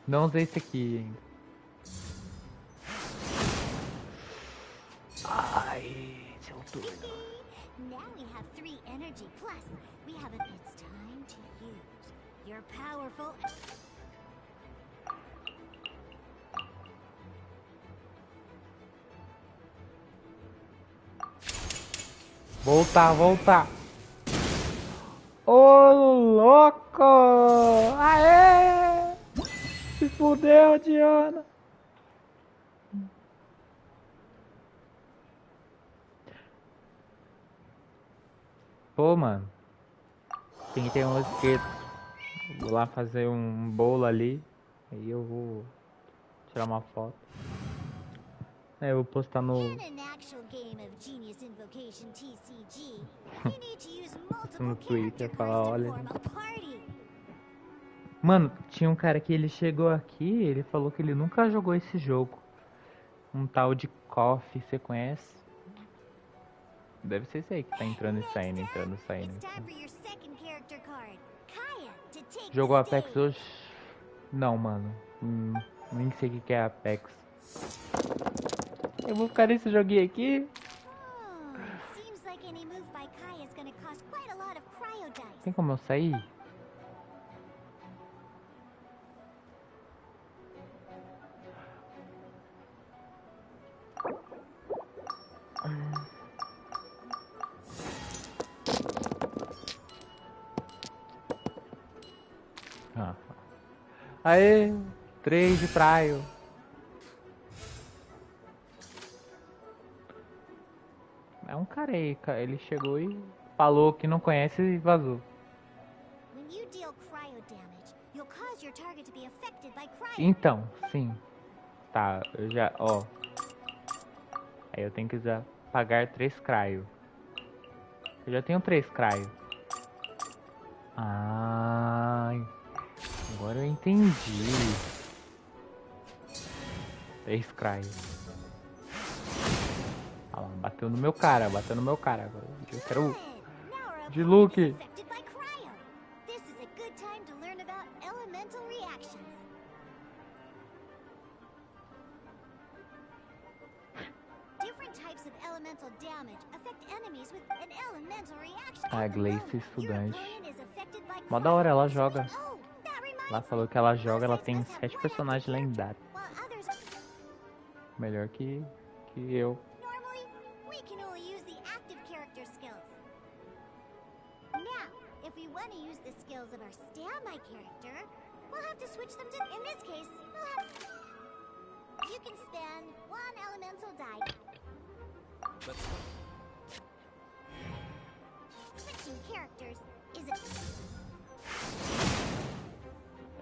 Não usei esse aqui ainda. Ai, seu turno. Now we have 3 energy plus. We have a it's time to use your powerful. Voltar. Ô, louco! Aê! Se fudeu, Diana. Pô, mano. Tem que ter um esquerdo. Vou lá fazer um bolo ali. Aí eu vou tirar uma foto. Aí eu vou postar no Twitter, falar, olha. Mano, tinha um cara que ele chegou aqui, ele falou que ele nunca jogou esse jogo. Um tal de Coffee, você conhece? Deve ser esse aí que tá entrando e saindo, entrando e saindo. Jogou Apex hoje? Não, mano. Nem sei o que é Apex. Eu vou ficar nesse joguinho aqui. Tem como eu sair? Aê, 3 de praio. É um cara aí, ele chegou e falou que não conhece e vazou. Então, sim. Tá, eu já, ó. Aí eu tenho que usar, pagar 3 craio. Eu já tenho 3 craio. Ai, agora eu entendi. 3 craio. Ah, bateu no meu cara agora. Eu quero de Luke. A Gleice estudante. Mó da hora, ela joga. Ela falou que ela joga, ela tem 7 personagens lendários. Melhor que eu.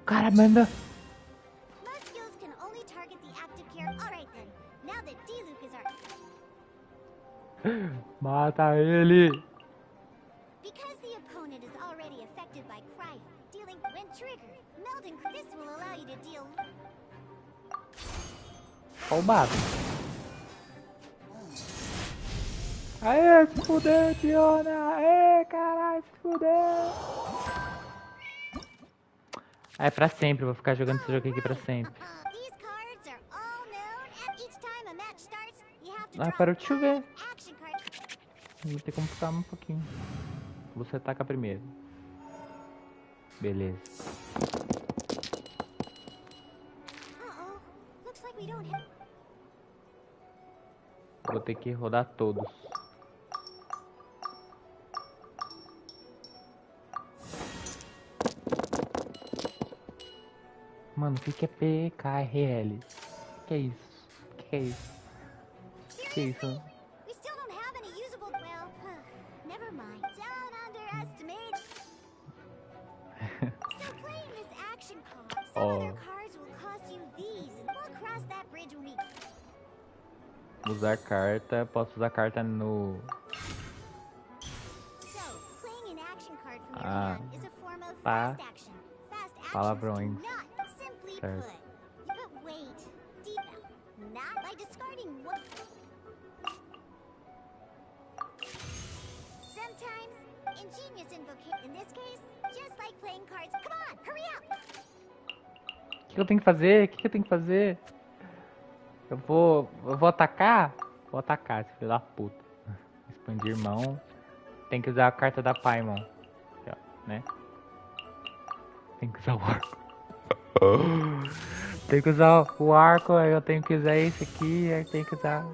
cara manda. Most skills can only target the active character. Alright then. Now that D-Luke is our... Mata ele. Because the opponent is already affected by cryo, dealing when triggered, melding this will allow you to deal. Roubado. Aê, se fudeu, Diona. Aê, caralho, se fudeu. É pra sempre, eu vou ficar jogando esse jogo aqui pra sempre. These cards are all known, and each time a match starts, you have to Ah, draw parou de chover. action card. Vou ter como ficar um pouquinho. Você ataca primeiro. Beleza. Uh-oh. Looks like we don't have... Vou ter que rodar todos. Mano, o que é PKRL? Que é isso? Que é isso? Que é isso? We still don't have any usable... Well, never mind. Don't underestimate... So playing this action card, some other cards will cost you these, and we'll cross that bridge when we... Usar carta. Posso usar carta no... So, playing an action card from your Ah, hand is a form of tá. fast action. Fast actions Palavrões. do not simply Certo. put. But wait, deep out. Not by discarding one. Sometimes, ingenious invocation. In this case, just like playing cards. Come on, hurry up! O que eu tenho que fazer? O que eu tenho que fazer? Eu vou atacar? Vou atacar, esse filho da puta. Expandir mão. Tem que usar a carta da Paimon. Aqui, ó, né? Tem que usar o arco. Tem que usar o arco, aí eu tenho que usar esse aqui, aí tem que usar...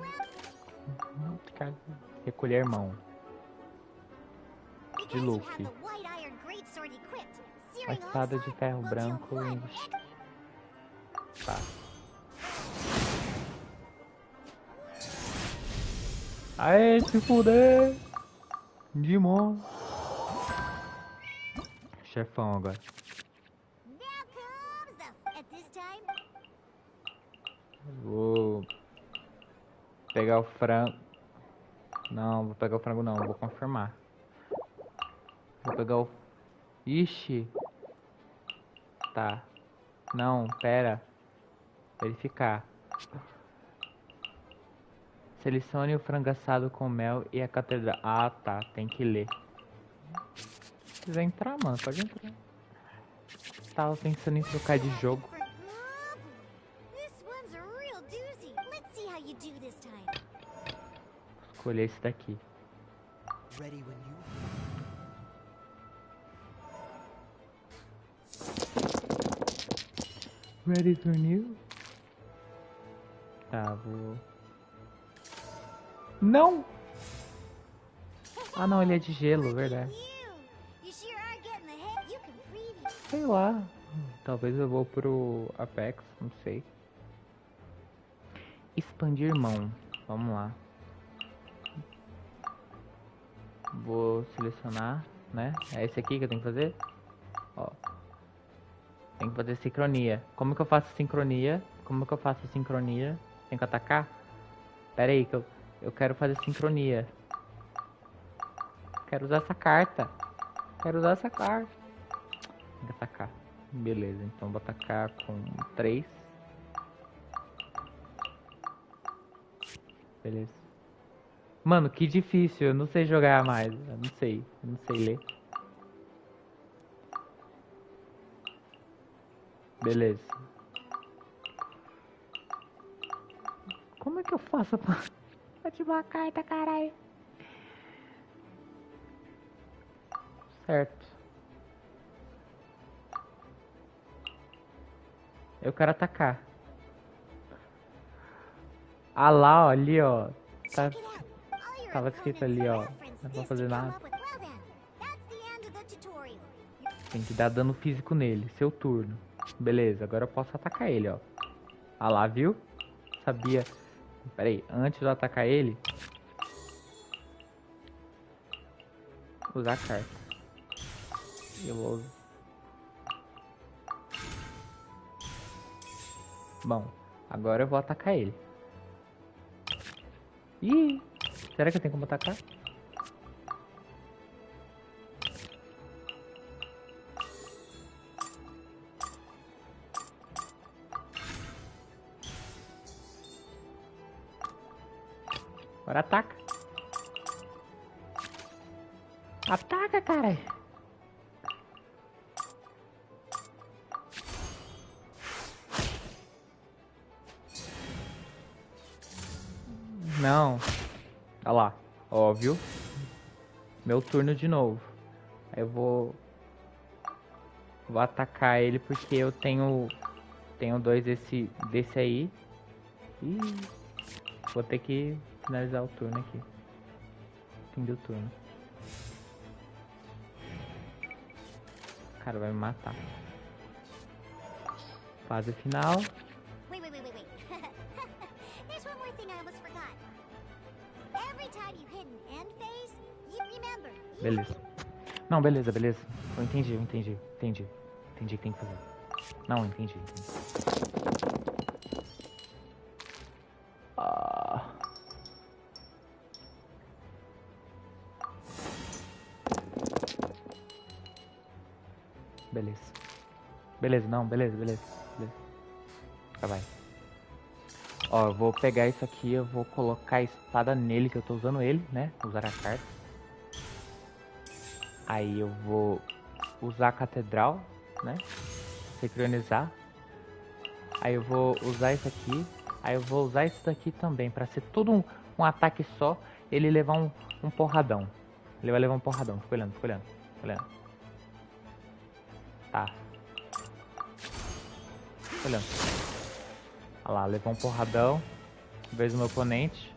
Recolher mão. De Luke. A espada de ferro branco e... Tá. Aê, se fuder! Dimon. Chefão agora. Vou pegar o frango. Não, vou pegar o frango não, vou confirmar. Vou pegar o... Ixi. Tá. Não, pera. Verificar. Selecione o frango assado com mel e a catedral. Ah, tá. Tem que ler. Se quiser entrar, mano, pode entrar. Tava pensando em trocar de jogo. Vou escolher esse daqui. Ready for new? Tá, vou... Não! Ah não, ele é de gelo, verdade. Sei lá. Talvez eu vou pro Apex, não sei. Expandir mão. Vamos lá. Vou selecionar, né? É esse aqui que eu tenho que fazer? Ó. Tem que fazer sincronia. Como que eu faço sincronia? Como que eu faço sincronia? Tem que atacar? Pera aí que eu quero fazer sincronia. Quero usar essa carta. Quero usar essa carta. Tem que atacar. Beleza, então vou atacar com 3. Beleza. Mano, que difícil. Eu não sei jogar mais. Eu não sei ler. Beleza. Como é que eu faço pra ativar a carta, caralho? Certo. Eu quero atacar. Ah lá, ó, ali, ó. Tava escrito ali, ó. Não vou fazer nada. Tem que dar dano físico nele. Seu turno. Beleza, agora eu posso atacar ele, ó. Ah lá, viu? Sabia. Pera aí, antes de eu atacar ele... Vou usar a carta. Eu vou... Bom, agora eu vou atacar ele. Ih, será que eu tenho como atacar? Agora ataca. Ataca, cara. Não. Olha lá. Óbvio. Meu turno de novo. Aí eu vou atacar ele porque eu tenho dois desse aí. E vou ter que finalizar o turno aqui. Fim do turno. O cara vai me matar. Fase final. Wait. There's one more thing I almost forgot. Every time you hit an end phase, you remember. Beleza. Não, beleza. Eu entendi. Entendi o que tem que fazer. Não, entendi. Beleza. Tá, vai. Ó, eu vou pegar isso aqui, eu vou colocar a espada nele, que eu tô usando ele, né? Usar a carta. Aí eu vou usar a catedral, né? Sincronizar. Aí eu vou usar isso aqui. Aí eu vou usar isso daqui também, pra ser tudo um ataque só. Ele levar um porradão. Ele vai levar um porradão. Fica olhando. Tá. Olhando. Olha lá, levou um porradão. Vejo o meu oponente.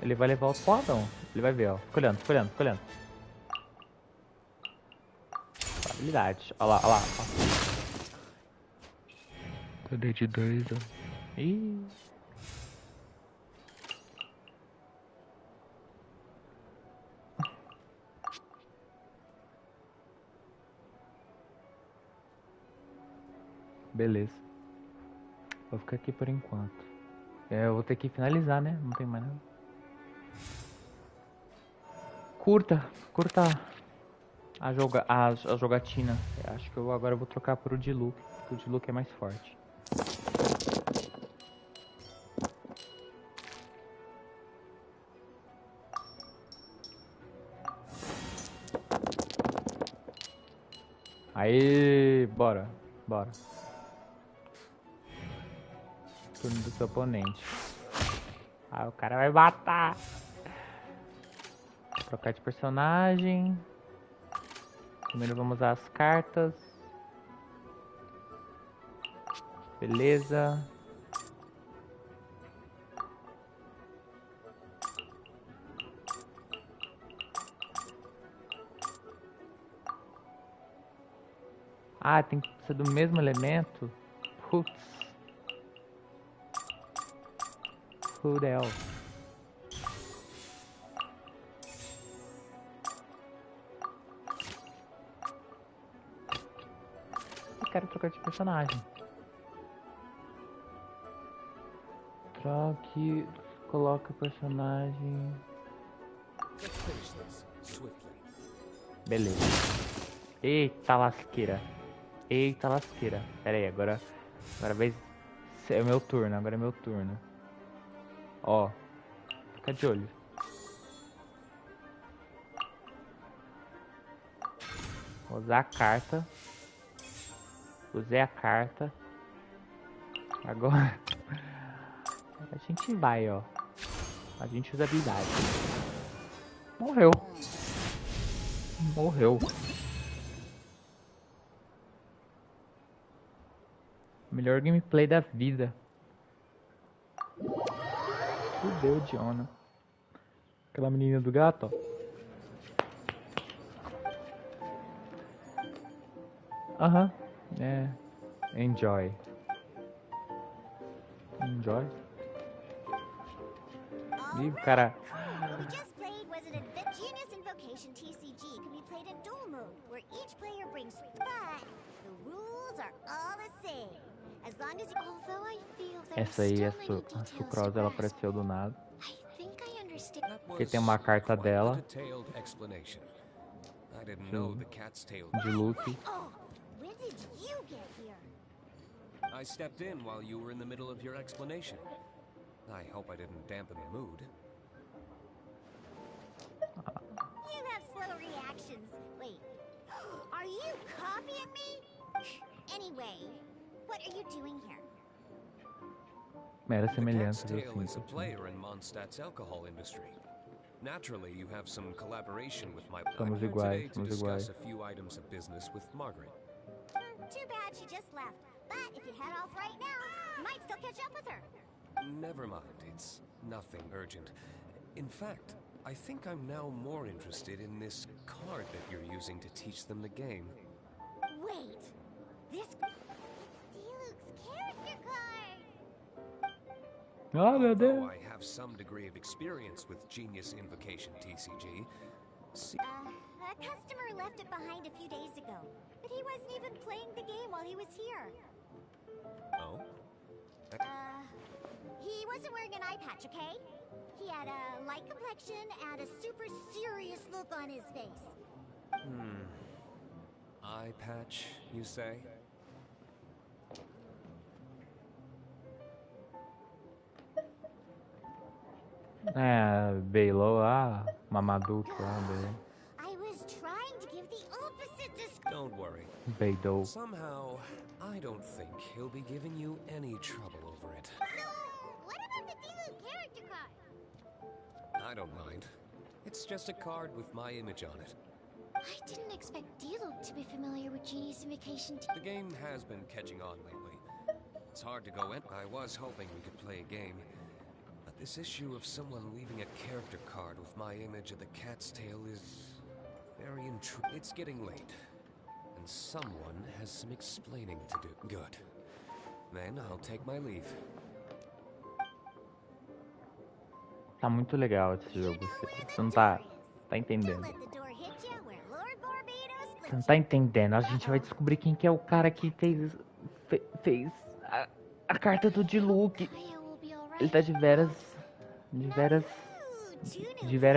Ele vai levar outro porradão. Ele vai ver, ó. Fica olhando. Habilidade. Olha lá. Eu dei de 2, ó. Ih. Beleza. Vou ficar aqui por enquanto. Eu vou ter que finalizar, né? Não tem mais nada. Curta a jogatina. Eu acho que agora eu vou trocar por o Diluc. O Diluc é mais forte. Aí, bora. Turno do seu oponente. Ah, o cara vai matar. Trocar de personagem. Primeiro vamos usar as cartas. Beleza. Ah, tem que ser do mesmo elemento? Putz. Who the hell? Eu quero trocar de personagem. Troque, coloca o personagem. Beleza. Eita lasqueira. Pera aí, agora vai ser o meu turno. Agora é meu turno. Ó, fica de olho. Vou usar a carta. Usei a carta. Agora a gente vai, ó. A gente usa habilidade. Morreu. Melhor gameplay da vida. Fudeu, Diona. Aquela menina do gato, ó. Aham. É. Enjoy. Ih, o cara. We just played was an Genius Invocation TCG can be played in dual mode, where each player brings, but the rules are all the same. As long as you... Although I feel there Essa are aí, still a many details to Sucrose, ela grasp. apareceu do nada. I think I understand. Aqui tem uma carta dela. Detailed explanation. I didn't know the cat's tail. De Luke. Oh, when did you get here? I stepped in while you were in the middle of your explanation. I hope I didn't dampen the mood. You have slow reactions. Wait, are you copying me? Anyway, what are you doing here? Mera The cat's semelhança, eu tail is a sinto. player in Mondstadt's alcohol industry. Naturally, you have some collaboration with my... Somos I'm here iguais, today to somos discuss iguais. a few items of business with Margaret. Too bad she just left. But if you head off right now, you might still catch up with her. Never mind, it's nothing urgent. In fact, I think I'm now more interested in this card that you're using to teach them the game. Wait, this... It's D-Luke's character card! Oh, meu Although Deus. I have some degree of experience with Genius Invocation TCG, A customer left it behind a few days ago. But he wasn't even playing the game while he was here. oh? He wasn't wearing an eye patch, okay? He had a light complexion and a super serious look on his face. Eye patch, you say? É, Beilo lá, Mamaduke lá dele. I was trying to give the opposite Don't worry. Beidou. Somehow, I don't think he'll be giving you any trouble over it. So, what about the D-Luke character card? I don't mind. It's just a card with my image on it. I didn't expect D-Luke to be familiar with Genius Invocation. The game has been catching on lately. It's hard to go in. I was hoping we could play a game. But this issue of someone leaving a character card with my image of the cat's tail is very intrusive. It's getting late. And someone has some explaining to do. Good. Then I'll take my leave. Tá muito legal esse jogo. Você não tá entendendo. Let the door hit you where Lord Barbados Você não tá entendendo. A gente vai descobrir quem que é o cara que fez a carta do Diluc. Ele tá de veras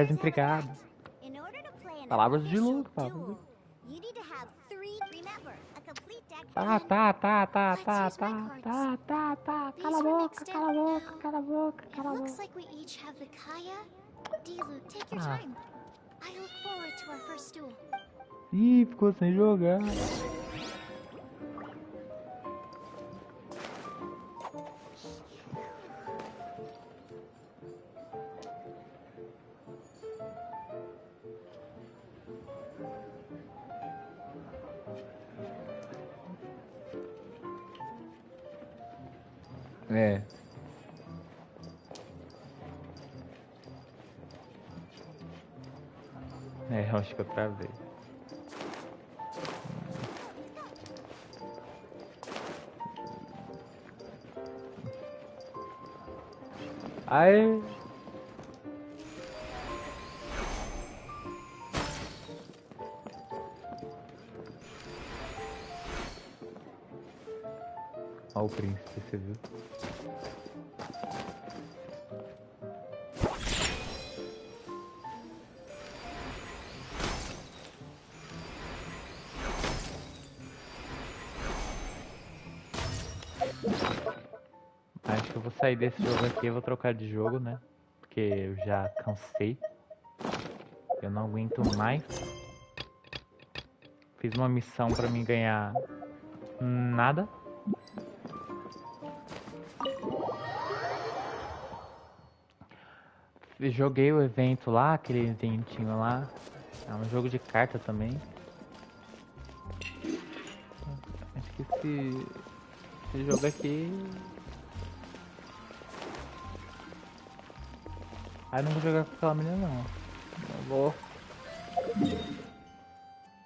intrigado. In order to play an Palavras de official Diluc, palavras de duel, you need to have 3. Remember, a complete deck. Tá. Cala a boca, cala a boca, cala a boca, cala a Looks boca. like we each have the Kaya. D-Luke, take your Ah. time. I look forward to our first duel. Ih, ficou sem jogar. É. Eu acho que eu travei. Aê! Ó o príncipe, você viu? Acho que eu vou sair desse jogo aqui, eu vou trocar de jogo, né? Porque eu já cansei. Eu não aguento mais. Fiz uma missão pra mim ganhar nada. Joguei o evento lá, aquele eventinho lá. É um jogo de carta também. Acho que esse jogo aqui... Ah, eu não vou jogar com aquela menina não. Não vou.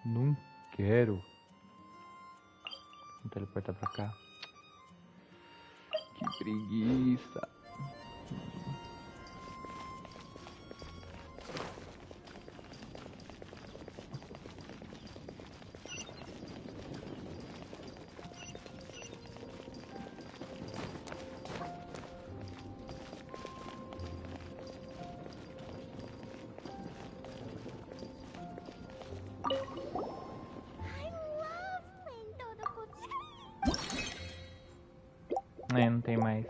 Não quero. Vou teleportar pra cá. Que preguiça. É, não tem mais.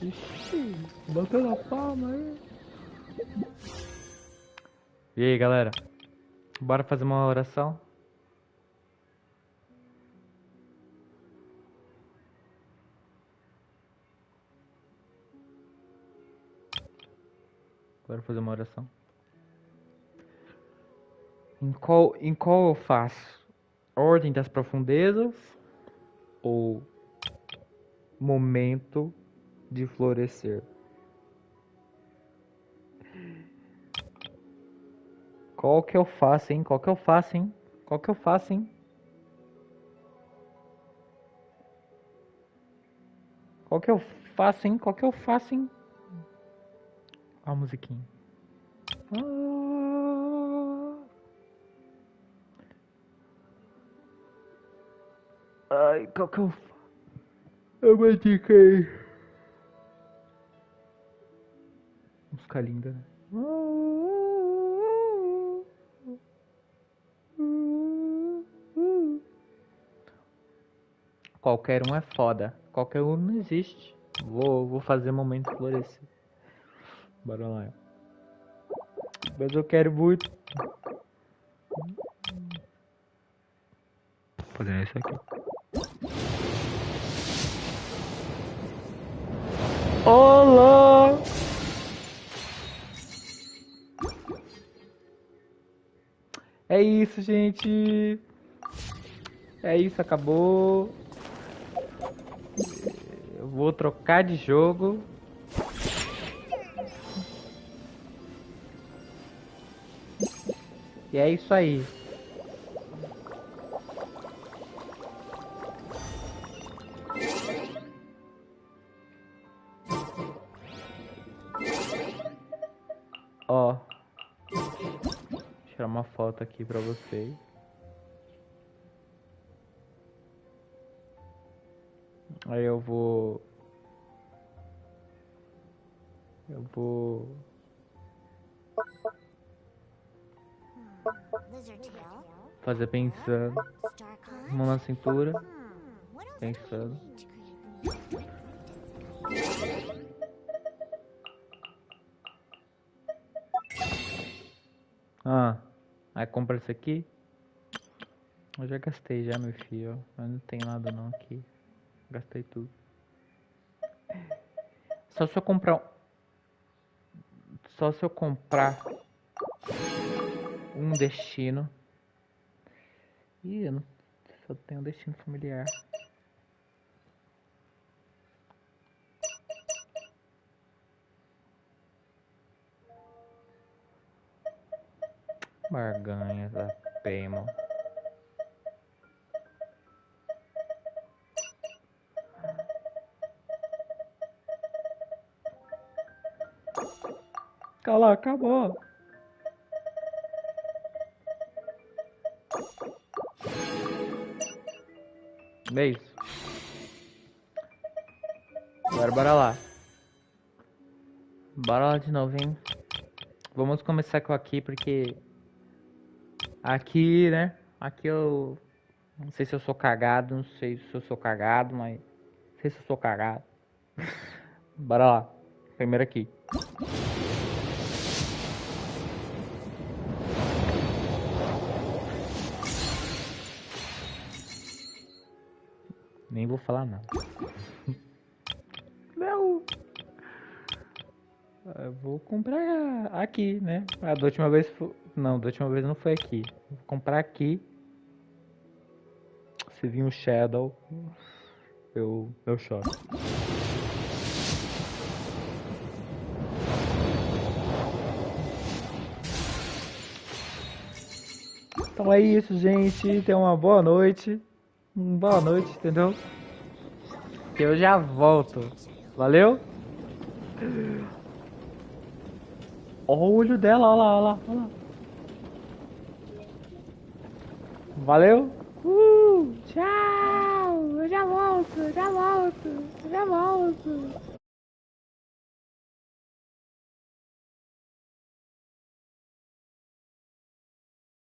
Ixi, bateu na palma aí. E aí, galera? Bora fazer uma oração? Bora fazer uma oração. Em qual eu faço? Ordem das profundezas ou momento de florescer? Qual que eu faço, hein? Qual que eu faço, hein? Qual que eu faço, hein? Qual que eu faço, hein? Qual que eu faço, hein? Ó a musiquinha. Ai, qual que eu faço? Eu me indiquei. Música linda, né? Qualquer um é foda. Qualquer um não existe. Vou fazer momento florescer. Bora lá. Mas eu quero muito. Vou fazer isso aqui. Olá! É isso, gente. É isso, acabou. Eu vou trocar de jogo. E é isso aí. Ó. Vou tirar uma foto aqui pra vocês. Aí eu vou fazer pensando. Mão na cintura. Pensando. Aí compra isso aqui. Eu já gastei já, meu filho. Mas não tem nada não aqui. Gastei tudo. Só se eu comprar um destino. Ih, eu não só tenho um destino familiar. Barganhas da Paymo. Cala, acabou. É isso. Agora bora lá. Bora lá de novo, hein? Vamos começar com aqui, porque aqui, né? Aqui eu não sei se eu sou cagado, não sei se eu sou cagado, mas não sei se eu sou cagado. Bora lá. Primeiro aqui. Nem vou falar nada. Não. Eu vou comprar aqui, né? Da última vez não, da última vez não foi aqui. Vou comprar aqui. Se vir um Shadow, eu choro. Então é isso, gente. Tenha uma boa noite. Boa noite, entendeu? Que eu já volto. Valeu? Olha o olho dela, olha lá, olha lá, olha lá. Valeu? Tchau! Eu já volto, já volto, já volto.